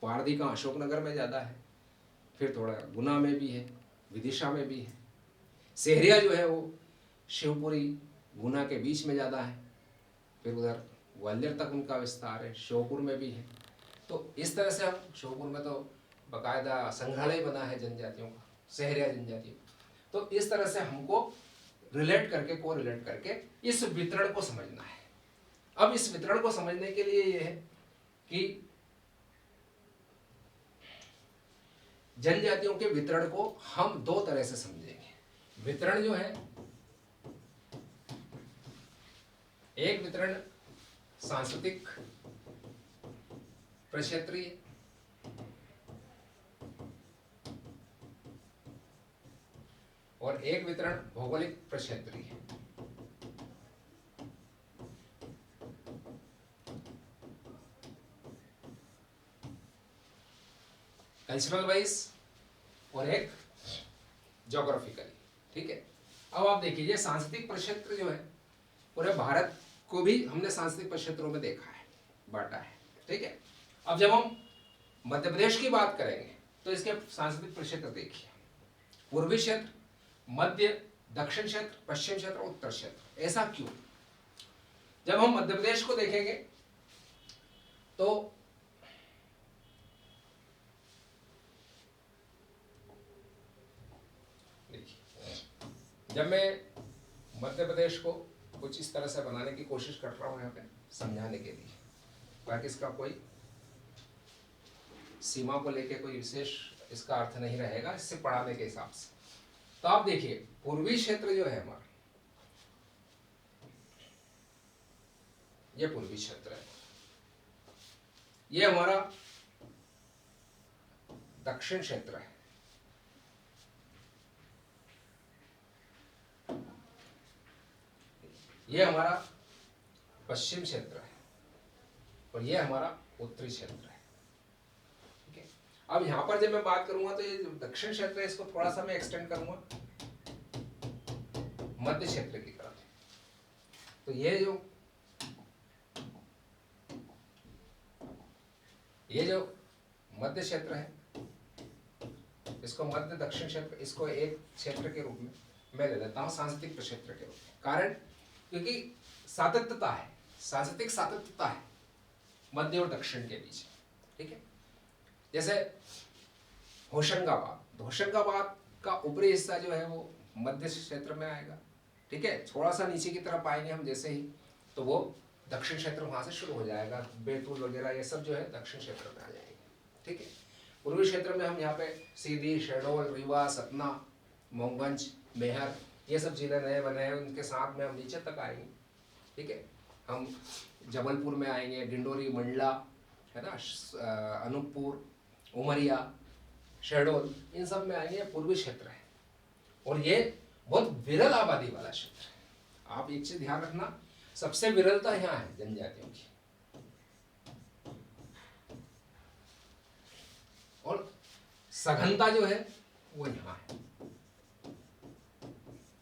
पारदी का अशोकनगर में ज्यादा है, फिर थोड़ा गुना में भी है, विदिशा में भी है। सहरिया जो है वो शिवपुरी गुना के बीच में ज़्यादा है, फिर उधर ग्वालियर तक उनका विस्तार है, श्योपुर में भी है। तो इस तरह से हम, श्योपुर में तो बाकायदा संग्रहालय बना है जनजातियों का, सहरिया जनजातियों। तो इस तरह से हमको रिलेट करके, को रिलेट करके इस वितरण को समझना है। अब इस वितरण को समझने के लिए ये है कि जनजातियों के वितरण को हम दो तरह से समझेंगे। वितरण जो है, एक वितरण सांस्कृतिक प्रक्षेत्रीय, और एक वितरण भौगोलिक प्रक्षेत्रीय। कल्चरल वाइज और एक ज्योग्राफिकली। ठीक है, अब आप देखिए, ये सांस्कृतिक प्रक्षेत्र जो है, पूरे भारत को भी हमने सांस्कृतिक प्रक्षेत्रों में देखा है, बांटा है। ठीक है, अब जब हम मध्य प्रदेश की बात करेंगे तो इसके सांस्कृतिक प्रक्षेत्र देखिए, पूर्वी क्षेत्र, मध्य, दक्षिण क्षेत्र, पश्चिम क्षेत्र, उत्तर क्षेत्र। ऐसा क्यों? जब हम मध्य प्रदेश को देखेंगे तो जब मैं मध्य प्रदेश को कुछ इस तरह से बनाने की कोशिश कर रहा हूँ यहाँ पे समझाने के लिए, बाकी इसका कोई सीमा को लेके कोई विशेष इसका अर्थ नहीं रहेगा, इससे पढ़ाने के हिसाब से। तो आप देखिए, पूर्वी क्षेत्र जो है हमारा, ये पूर्वी क्षेत्र है, ये हमारा दक्षिण क्षेत्र है, ये हमारा पश्चिम क्षेत्र है, और ये हमारा उत्तरी क्षेत्र है। ठीक है, अब यहां पर जब मैं बात करूंगा तो ये दक्षिण क्षेत्र है, इसको थोड़ा सा मैं एक्सटेंड करूंगा मध्य क्षेत्र की तरफ। तो ये जो मध्य क्षेत्र है, इसको मध्य दक्षिण क्षेत्र, इसको एक क्षेत्र के रूप में मैं ले लेता हूं, सांस्कृतिक प्रक्षेत्र के रूप में। कारण क्योंकि सातत्यता है, सांस्कृतिक सातत्यता है मध्य और दक्षिण के बीच। ठीक है, जैसे होशंगाबाद का ऊपरी हिस्सा जो है वो मध्य क्षेत्र में आएगा। ठीक है, थोड़ा सा नीचे की तरफ आएंगे हम जैसे ही, तो वो दक्षिण क्षेत्र वहां से शुरू हो जाएगा, बैतूल वगैरह ये सब जो है दक्षिण क्षेत्र में आ जाएंगे। ठीक है, पूर्वी क्षेत्र में हम यहाँ पे सीधी, शहडोल, रीवा, सतना, मोहगंज, मेहर, ये सब जिले नए बने हैं, उनके साथ में हम नीचे तक आएंगे। ठीक है, हम जबलपुर में आएंगे, डिंडोरी, मंडला, है ना, अनूपपुर, उमरिया, शहडोल, इन सब में आएंगे। पूर्वी क्षेत्र है और ये बहुत विरल आबादी वाला क्षेत्र है। आप एक चीज ध्यान रखना, सबसे विरलता यहाँ है जनजातियों की, और सघनता जो है वो यहाँ है।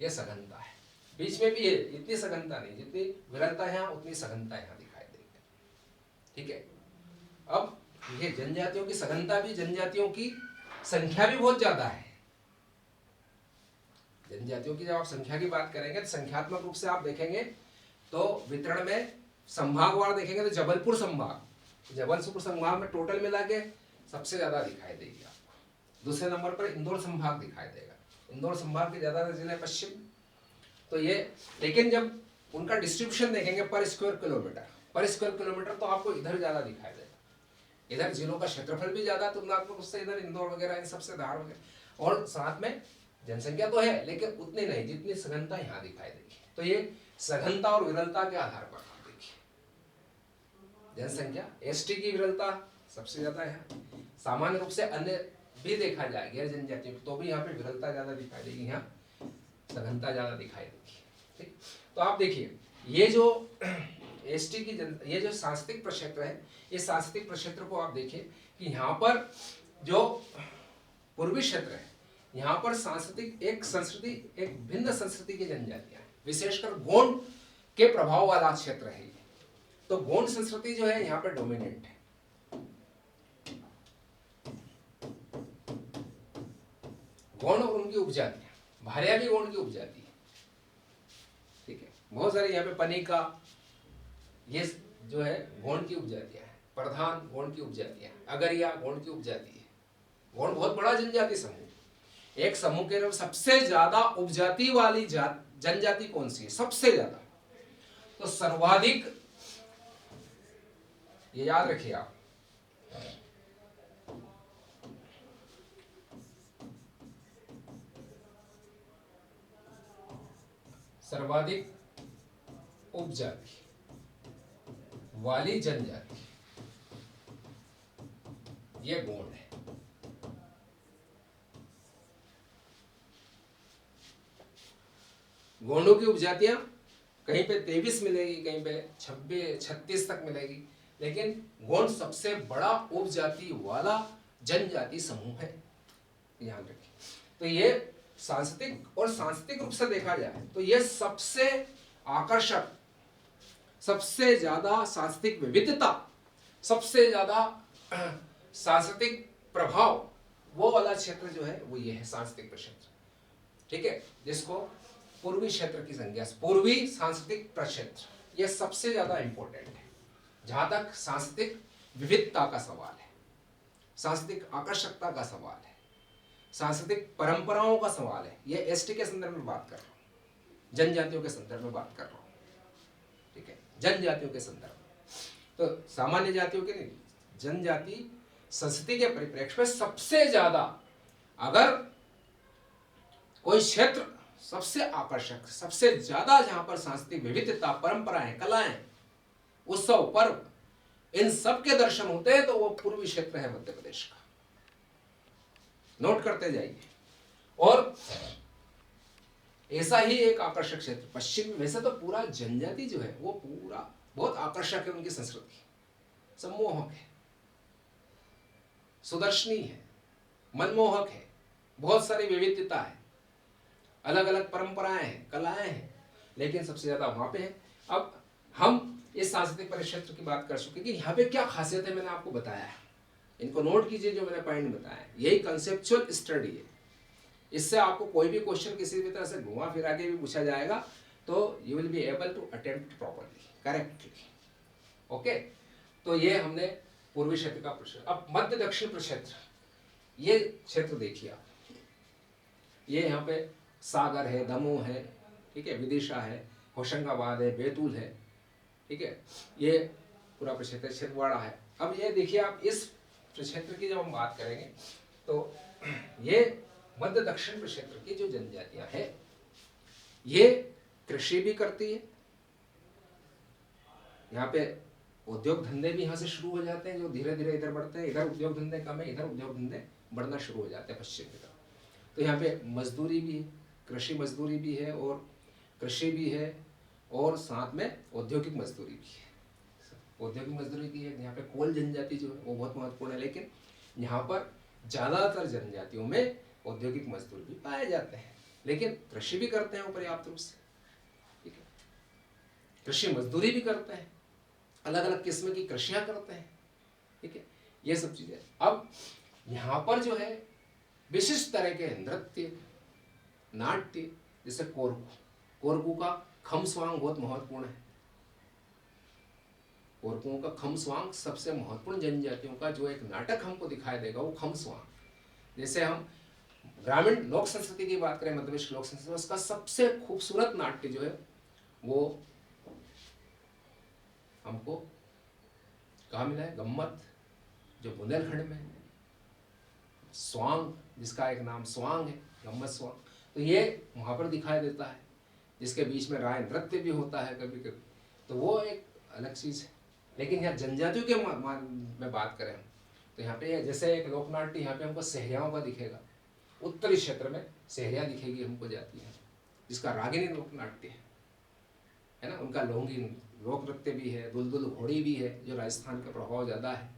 ये सघनता है, बीच में भी है, इतनी सघनता नहीं, जितनी विरलता है यहाँ उतनी सघनता यहाँ दिखाई देगी। ठीक है, अब ये जनजातियों की सघनता भी, जनजातियों की संख्या भी बहुत ज्यादा है। जनजातियों की जब आप संख्या की बात करेंगे तो संख्यात्मक रूप से आप देखेंगे तो वितरण में संभागवार देखेंगे तो जबलपुर संभाग में टोटल मिला के सबसे ज्यादा दिखाई देगी आपको। दूसरे नंबर पर इंदौर संभाग दिखाई देगा, इंदौर संभाग के ज्यादातर जिले पश्चिम। तो ये, लेकिन जब उनका डिस्ट्रीब्यूशन देखेंगे पर स्क्वायर किलोमीटर तो आपको इधर ज्यादा दिखाई देगा। इधर जिलों का क्षेत्रफल भी ज्यादा तुलनात्मक उससे, इधर इंदौर वगैरह इन सबसे धार वगैरह, और साथ में जनसंख्या तो है लेकिन उतनी नहीं जितनी सघनता यहाँ दिखाई देगी। तो ये सघनता और विरलता के आधार पर आप देखिए, जनसंख्या, एसटी की विरलता सबसे ज्यादा है। सामान्य रूप से अन्य भी देखा जाए गैर जनजातियों तो भी यहाँ पे विरलता ज्यादा दिखाई देगी, यहाँ सघनता ज्यादा दिखाई देगी। ठीक, तो आप देखिए ये जो एसटी की ये जो सांस्कृतिक प्रक्षेत्र है, ये सांस्कृतिक प्रक्षेत्र को आप देखिए कि यहाँ पर जो पूर्वी क्षेत्र है, यहाँ पर सांस्कृतिक एक भिन्न संस्कृति की जनजातियां हैं, विशेषकर गोंड के प्रभाव वाला क्षेत्र है ये। तो गोंड संस्कृति जो है यहाँ पर डोमिनेंट है। गोंड और उनकी उपजातियां, भारिया भी गोंड की उपजाति है। ठीक है, बहुत सारे यहाँ पे पनिका, ये जो है गोंड की उपजातियां हैं, प्रधान गोंड की उपजातियां, अगरिया गोंड की उपजाति है। गोंड बहुत बड़ा जनजाति समूह, एक समूह के सबसे ज्यादा उपजाति वाली जनजाति कौन सी है, सबसे ज्यादा, तो सर्वाधिक, ये याद रखिए आप, सर्वाधिक उपजाति वाली जनजाति ये गोंड है। गोंडों की उपजातियां कहीं पे 23 मिलेगी, कहीं पे 36 तक मिलेगी, लेकिन गोंड सबसे बड़ा उपजाति वाला जनजाति समूह है, ध्यान रखिए। तो ये सांस्कृतिक रूप से देखा जाए तो ये सबसे आकर्षक, सबसे ज्यादा सांस्कृतिक विविधता, सबसे ज्यादा सांस्कृतिक प्रभाव वो वाला क्षेत्र जो है वो ये है, सांस्कृतिक क्षेत्र। ठीक है, जिसको पूर्वी क्षेत्र की संज्ञा, पूर्वी सांस्कृतिक प्रक्षेत्र, यह सबसे ज्यादा इंपॉर्टेंट है जहां तक सांस्कृतिक विविधता का सवाल है, सांस्कृतिक आकर्षकता का सवाल है, सांस्कृतिक परंपराओं का सवाल है। यह एसटी के संदर्भ में बात कर रहा हूं, जनजातियों के संदर्भ में बात कर रहा हूं। ठीक है, जनजातियों के संदर्भ में, तो सामान्य जातियों के नहीं, जनजाति संस्कृति के परिप्रेक्ष्य में सबसे ज्यादा, अगर कोई क्षेत्र सबसे आकर्षक, सबसे ज्यादा जहां पर सांस्कृतिक विविधता, परंपराएं, कलाएं, उत्सव, पर्व, इन सब के दर्शन होते हैं तो वो पूर्वी क्षेत्र है मध्य प्रदेश का। नोट करते जाइए। और ऐसा ही एक आकर्षक क्षेत्र पश्चिम में, वैसे तो पूरा जनजाति जो है वो पूरा बहुत आकर्षक है, उनकी संस्कृति सम्मोहक है, सुदर्शनी है, मनमोहक है, बहुत सारी विविधता है, अलग अलग परंपराएं हैं, कलाएं हैं, लेकिन सबसे ज्यादा वहां पे है। अब हम इस सांस्कृतिक परिक्षेत्र की बात कर चुके कि यहाँ पे क्या खासियत है, मैंने आपको बताया है, इनको नोट कीजिए जो मैंने पॉइंट बताया, यही कंसेप्चुअल स्टडी है। इससे आपको कोई भी क्वेश्चन किसी भी तरह से घुमा फिरा के भी पूछा जाएगा तो you will be able to attempt properly, correctly. Okay, तो ये हमने पूर्वी क्षेत्र का प्रक्षेत्र। अब मध्य दक्षिण प्रक्षेत्र, ये क्षेत्र देखिए आप, ये यहाँ पे सागर है, दमोह है, ठीक है, विदिशा है, होशंगाबाद है, बैतूल है। ठीक है, ये पूरा प्रक्षेत्र, छिंदवाड़ा है। अब ये देखिए आप, इस प्रक्षेत्र की जब हम बात करेंगे तो ये मध्य दक्षिण प्रक्षेत्र की जो जनजातियां हैं ये कृषि भी करती है। यहाँ पे उद्योग धंधे भी यहाँ से शुरू हो जाते हैं, जो धीरे धीरे इधर बढ़ते हैं। इधर उद्योग धंधे कम है, इधर उद्योग धंधे बढ़ना शुरू हो जाते हैं पश्चिम की तरफ। तो यहाँ पे मजदूरी भी है, कृषि मजदूरी भी है और कृषि भी है और साथ में औद्योगिक मजदूरी भी है। औद्योगिक मजदूरी की है। यहाँ पे कोल जनजाति जो है वो बहुत महत्वपूर्ण है, लेकिन यहाँ पर ज़्यादातर जनजातियों में औद्योगिक मजदूर भी पाए जाते हैं, लेकिन कृषि भी करते हैं वो पर्याप्त रूप से। ठीक है, कृषि मजदूरी भी करते हैं, अलग अलग किस्म की कृषियाँ करते हैं। ठीक है, ये सब चीज़ें। अब यहाँ पर जो है विशिष्ट तरह के नृत्य नाट्य, जैसे कोरकू, कोरकू का खम स्वांग बहुत महत्वपूर्ण है। कोरकुओं का खम स्वांग सबसे महत्वपूर्ण जनजातियों का जो एक नाटक हमको दिखाई देगा वो खम स्वांग। जैसे हम ग्रामीण लोक संस्कृति की बात करें, मध्य प्रदेश लोक संस्कृति, उसका सबसे खूबसूरत नाट्य जो है वो हमको कहाँ मिला है? गम्मत, जो बुंदेलखंड में है। स्वांग, जिसका एक नाम स्वांग है, गम्मत स्वांग, तो ये वहाँ पर दिखाई देता है, जिसके बीच में राय नृत्य भी होता है कभी कभी। तो वो एक अलग चीज़ है। लेकिन यहाँ जनजातियों के में बात करें तो यहाँ पे जैसे एक लोकनाट्य यहाँ पे हमको सहरियाओं का दिखेगा। उत्तरी क्षेत्र में सहरिया दिखेगी हमको जाती है, जिसका रागिनी लोकनाट्य है ना। उनका लोंगी लोक नृत्य भी है, दुलदुल घोड़ी भी है, जो राजस्थान का प्रभाव ज़्यादा है।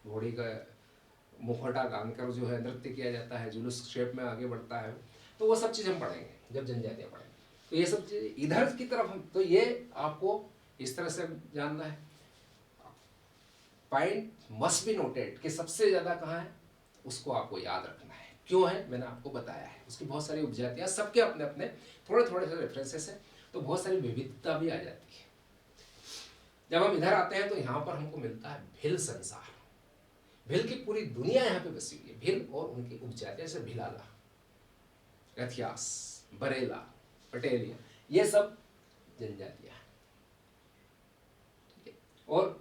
घोड़ी का मुखौटा बांधकर जो है नृत्य किया जाता है, जुलूस शेप में आगे बढ़ता है। तो वो सब चीज़ हम पढ़ेंगे जब जनजातियाँ पढ़ेंगे। तो ये सब चीज़ इधर की तरफ हम, तो ये आपको इस तरह से जानना है। पॉइंट मस्ट बी नोटेड कि सबसे ज़्यादा कहाँ है, उसको आपको याद रखना है। क्यों है, मैंने आपको बताया है। उसकी बहुत सारी उपजातियाँ, सबके अपने अपने थोड़े थोड़े से रेफरेंसेस हैं, तो बहुत सारी विविधता भी आ जाती है। जब हम इधर आते हैं तो यहाँ पर हमको मिलता है भिल संसार। भिल की पूरी दुनिया यहाँ पे बसी हुई है। भिल और उनकी उपजातियाँ, जैसे भिलाला, रथियास, बरेला, पटेलिया, ये सब जनजातियाँ हैं। ठीक है, और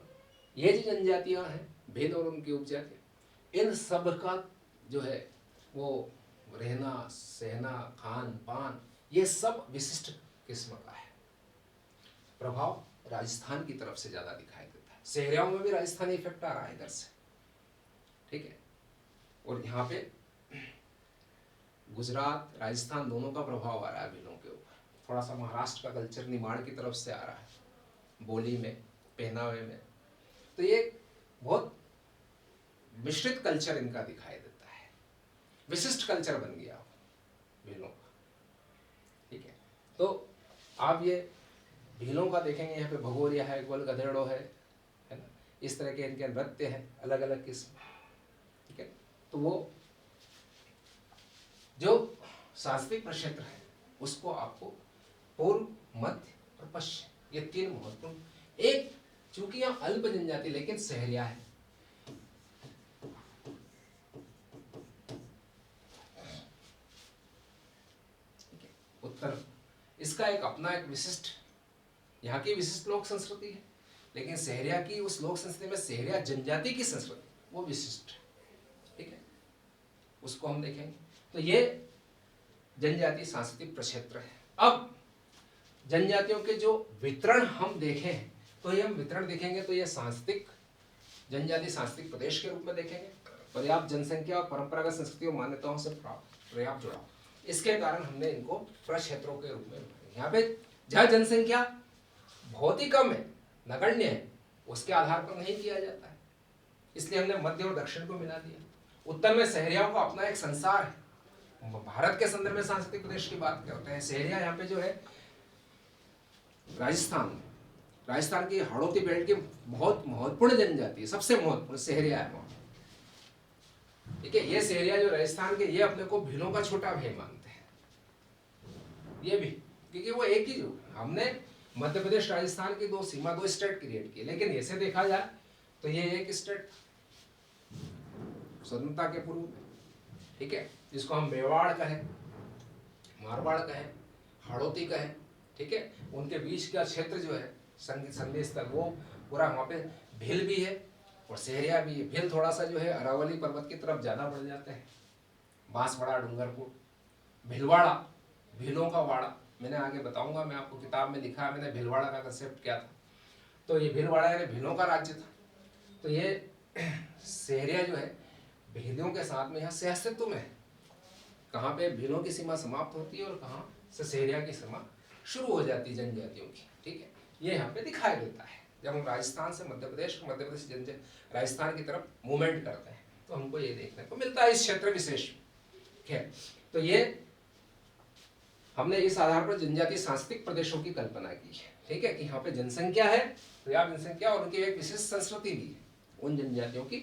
ये जो जनजातियाँ हैं, भिल और उनकी उपजातियाँ, इन सब का जो है वो रहना सहना खान पान, ये सब विशिष्ट किस्म का है। प्रभाव राजस्थान की तरफ से ज़्यादा दिखाई देता है। सहरियाओं में भी राजस्थानी इफेक्ट आ रहा है इधर से। ठीक है, और यहाँ पे गुजरात राजस्थान दोनों का प्रभाव आ रहा है भिलों के ऊपर। थोड़ा सा महाराष्ट्र का कल्चर निमाड़ की तरफ से आ रहा है, बोली में, पहनावे में। तो ये बहुत मिश्रित कल्चर इनका दिखाई देता है, विशिष्ट कल्चर बन गया भीलों का। ठीक है, तो आप ये भीलों का देखेंगे, यहाँ पे भगोरिया है, गोल गधेड़ो है ना, इस तरह के इनके नृत्य हैं अलग अलग किस्म। ठीक है, तो वो जो सांस्कृतिक प्रक्षेत्र है उसको आपको पूर्व, मध्य और पश्चिम, ये तीन महत्वपूर्ण, एक चूंकि यहाँ अल्प जनजाति लेकिन सहरिया है, उत्तर, इसका एक अपना एक विशिष्ट, यहाँ की विशिष्ट लोक संस्कृति है, लेकिन सहरिया की उस लोक संस्कृति में सहरिया जनजाति की संस्कृति वो विशिष्ट। ठीक है, उसको हम देखेंगे। तो ये जनजाति सांस्कृतिक प्रक्षेत्र है। अब जनजातियों के जो वितरण हम देखें, तो ये हम वितरण देखेंगे तो ये सांस्कृतिक जनजाति सांस्कृतिक प्रदेश के रूप में देखेंगे। पर्याप्त जनसंख्या और परंपरागत संस्कृति और मान्यताओं से पर्याप्त जुड़ाव, इसके कारण हमने इनको प्रक्षेत्रों के रूप में, यहाँ पे जहाँ जनसंख्या बहुत ही कम है, नगण्य है, उसके आधार पर नहीं किया जाता है, इसलिए हमने मध्य और दक्षिण को मिला दिया। उत्तर में सहरियाओं का अपना एक संसार है। भारत के संदर्भ में सांस्कृतिक प्रदेश की बात करते हैं, सहरिया यहाँ पे जो है राजस्थान की हाड़ौती बेल्ट की बहुत महत्वपूर्ण जनजाति है, सबसे महत्वपूर्ण सहरिया है वहाँ। ठीक है, ये सहरिया जो राजस्थान के, ये अपने को भीलों का छोटा भाई मानते हैं, ये भी, क्योंकि वो एक ही, जो हमने मध्य प्रदेश राजस्थान की दो सीमा, दो स्टेट क्रिएट की, लेकिन ऐसे देखा जाए तो ये एक स्टेट स्वतंत्रता के पूर्व। ठीक है, जिसको हम मेवाड़ कहें, मारवाड़ कहें, हाड़ौती कहें। ठीक है, उनके बीच का क्षेत्र जो है संधि स्थल, वो पूरा वहाँ पे भील भी है और सहरिया भी है। भील थोड़ा सा जो है अरावली पर्वत की तरफ ज़्यादा बढ़ जाते हैं। बांसवाड़ा, डूंगरपुर, भीलवाड़ा, भीलों का वाड़ा, मैंने आगे बताऊंगा, मैं आपको किताब में लिखा है मैंने भीलवाड़ा का कंसेप्ट क्या था। तो ये भीलवाड़ा यानी भीलों का राज्य था। तो ये सहरिया जो है भीलों के साथ में यहाँ से अस्तित्व में है। कहाँ पे भीलों की सीमा समाप्त होती है और कहाँ से सहरिया की सीमा शुरू हो जाती है जनजातियों की, ठीक है। ये यहाँ पे दिखाई देता है जब हम राजस्थान से मध्य प्रदेश, मध्य प्रदेश से राजस्थान की तरफ मूवमेंट करते हैं तो हमको ये देखने को मिलता है इस क्षेत्र विशेष में। तो ये हमने इस आधार पर जनजातीय सांस्कृतिक प्रदेशों की कल्पना की है, ठीक है, कि यहाँ पे जनसंख्या है, पर्याप्त जनसंख्या, और उनकी एक विशेष संस्कृति भी है। उन जनजातियों की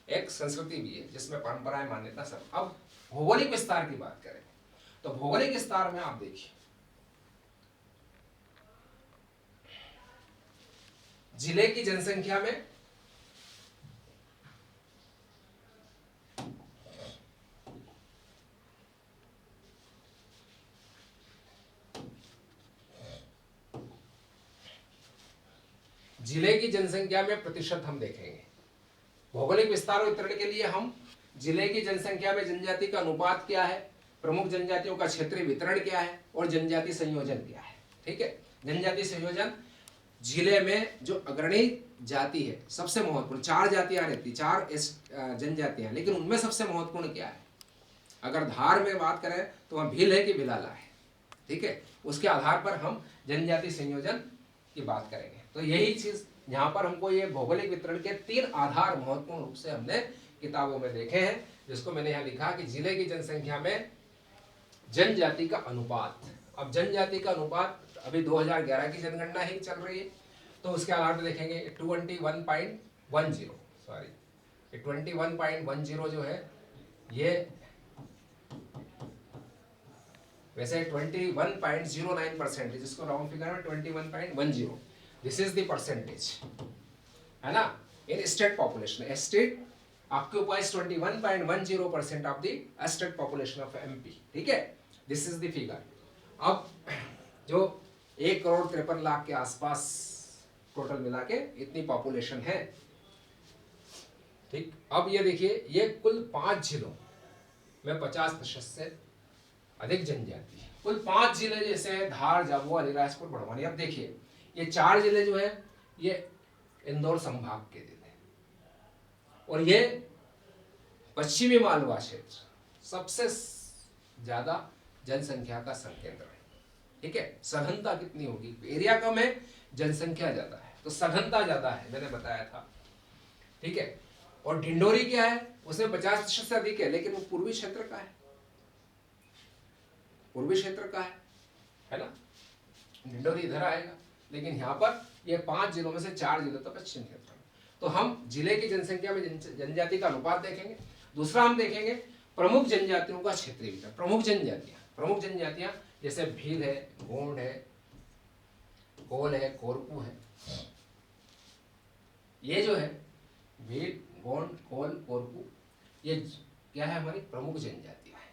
एक संस्कृति भी है जिसमें परंपराएं, मान्यता सब। अब भौगोलिक विस्तार की बात करें तो भौगोलिक विस्तार में आप देखिए जिले की जनसंख्या में प्रतिशत हम देखेंगे। भौगोलिक विस्तार और वितरण के लिए हम जिले की जनसंख्या में जनजाति का अनुपात क्या है, प्रमुख जनजातियों का क्षेत्रीय वितरण क्या है और जनजाति संयोजन क्या है, ठीक है। जनजाति संयोजन जिले में जो अग्रणी जाति है, सबसे महत्वपूर्ण 4 जातियां रहती, 4 जनजातियां, लेकिन उनमें सबसे महत्वपूर्ण क्या है, अगर धार में बात करें तो वहां भील है कि भिलाला है, ठीक है। उसके आधार पर हम जनजाति संयोजन की बात करेंगे। तो यही चीज यहाँ पर हमको ये भौगोलिक वितरण के 3 आधार महत्वपूर्ण रूप से हमने किताबों में देखे हैं, जिसको मैंने यहाँ लिखा कि जिले की जनसंख्या में जनजाति का अनुपात। अब जनजाति का अनुपात अभी 2011 की जनगणना ही चल रही है, तो उसके आधार पर देखेंगे 21.10, सॉरी 21.10 जो है ये वैसे 21.09%, जिसको राउंड फिगर में 21.10, दिस इज द परसेंटेज, है ना, इन state population. State occupies 21.10% of the state population of MP, ठीक है, दिस इज द फिगर। अब जो 1,53,00,000 के आसपास टोटल मिला के इतनी पॉपुलेशन है, ठीक। अब ये देखिए ये कुल 5 जिलों में 50% से अधिक जनजाति है। कुल 5 जिले जैसे धार, झाबुआ, अलीराजपुर, बड़वानी। अब देखिए ये 4 जिले जो है ये इंदौर संभाग के जिले और ये पश्चिमी मालवा क्षेत्र सबसे ज्यादा जनसंख्या का संकेंद्र है, ठीक है। सघनता कितनी होगी, एरिया कम है, जनसंख्या ज्यादा है, तो सघनता ज्यादा है, मैंने बताया था, ठीक है। और ढिंडोरी क्या है, उसमें 50% से अधिक है, लेकिन वो पूर्वी क्षेत्र का है, पूर्वी क्षेत्र का है ना, ढिंडोरी इधर आएगा, लेकिन यहाँ पर ये 5 जिलों में से 4 जिले तो पश्चिम क्षेत्र में। तो हम जिले की जनसंख्या में जनजाति का अनुपात देखेंगे। दूसरा हम देखेंगे प्रमुख जनजातियों का क्षेत्रीय वितरण। प्रमुख जनजातियां जैसे भील है, गोंड है, कोल है, कोरकू है, ये जो है भील, गोंड, कोल, कोरकू, ये क्या है, हमारी प्रमुख जनजातियां हैं।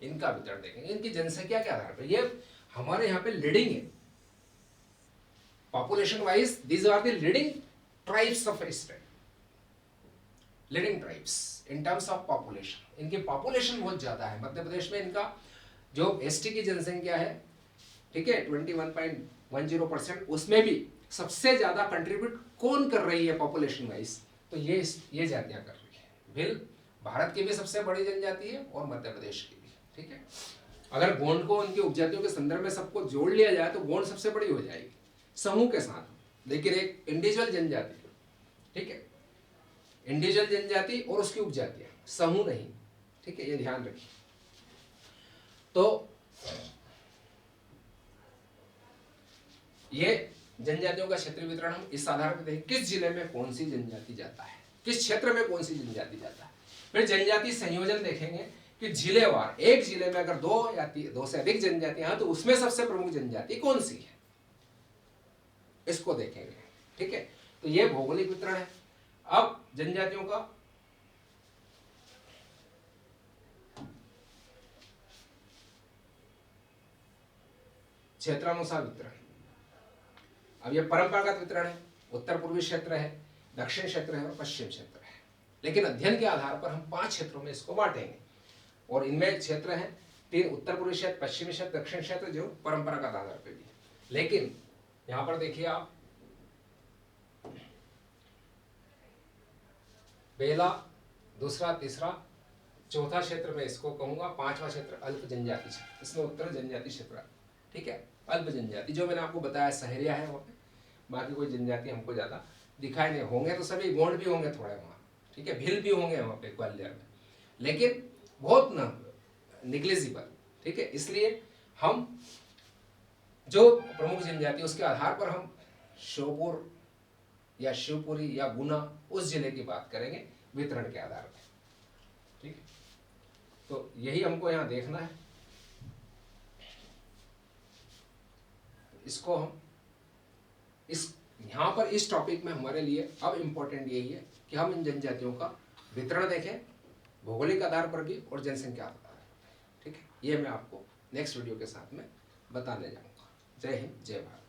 इनका वितरण देखेंगे, इनकी जनसंख्या के आधार पर। ये हमारे यहाँ पे लीडिंग है population wise, these are the leading tribes of state, leading tribes in terms of population. इनकी पॉपुलेशन बहुत ज्यादा है। मध्य प्रदेश में इनका जो एसटी की जनसंख्या है, ठीक है, 21.10%, उसमें भी सबसे ज्यादा कंट्रीब्यूट कौन कर रही है पॉपुलेशन वाइज, तो ये जातियां कर रही है। भिल भारत की भी सबसे बड़ी जनजाति है और मध्य प्रदेश की भी, ठीक है। अगर गोंड को उनकी उपजातियों के संदर्भ में सबको जोड़ लिया जाए तो गोंड सबसे बड़ी हो जाएगी समूह के साथ, लेकिन एक इंडिविजुअल जनजाति, ठीक है, इंडिविजुअल जनजाति और उसकी उपजातियां, समूह नहीं, ठीक है, ये ध्यान रखिए। तो ये जनजातियों का क्षेत्रीय वितरण हम इस आधार पर देखें, किस जिले में कौन सी जनजाति जाता है, किस क्षेत्र में कौन सी जनजाति जाता है। फिर जनजाति संयोजन देखेंगे कि जिलेवार, एक जिले में अगर 2 या 2 से अधिक जनजातियां हैं तो उसमें सबसे प्रमुख जनजाति कौन सी है, इसको देखेंगे, ठीक है। तो ये भौगोलिक वितरण है। अब जनजातियों का क्षेत्रानुसार वितरण। अब ये परंपरागत वितरण है, उत्तर पूर्वी क्षेत्र है, दक्षिण क्षेत्र है और पश्चिम क्षेत्र है। लेकिन अध्ययन के आधार पर हम 5 क्षेत्रों में इसको बांटेंगे और इनमें क्षेत्र हैं 3, उत्तर पूर्वी क्षेत्र, पश्चिमी क्षेत्र, दक्षिण क्षेत्र, जो परंपरागत आधार पर भी है। लेकिन यहाँ पर देखिए आप, पहला, दूसरा, तीसरा, चौथा क्षेत्र में इसको कहूंगा, 5वां क्षेत्र अल्प जनजाति क्षेत्र, इसमें उत्तर जनजाति क्षेत्र, ठीक है। अल्प जनजाति जो मैंने आपको बताया सहरिया है वहाँ पे, बाकी कोई जनजाति हमको ज़्यादा दिखाई नहीं, होंगे तो सभी गोंड भी होंगे थोड़े वहाँ, ठीक है, भील भी होंगे वहाँ पे ग्वालियर में, लेकिन बहुत न निग्लिजिबल, ठीक है। इसलिए हम जो प्रमुख जनजाति उसके आधार पर हम श्योपुर या शिवपुरी या गुना उस जिले की बात करेंगे वितरण के आधार पर, ठीक है। तो यही हमको यहाँ देखना है। इसको हम इस यहाँ पर इस टॉपिक में हमारे लिए अब इम्पोर्टेंट यही है कि हम इन जनजातियों का वितरण देखें, भौगोलिक आधार पर भी और जनसंख्या आधार पर, ठीक है। ये मैं आपको नेक्स्ट वीडियो के साथ में बताने जाऊँगा। जय हिंद, जय भारत।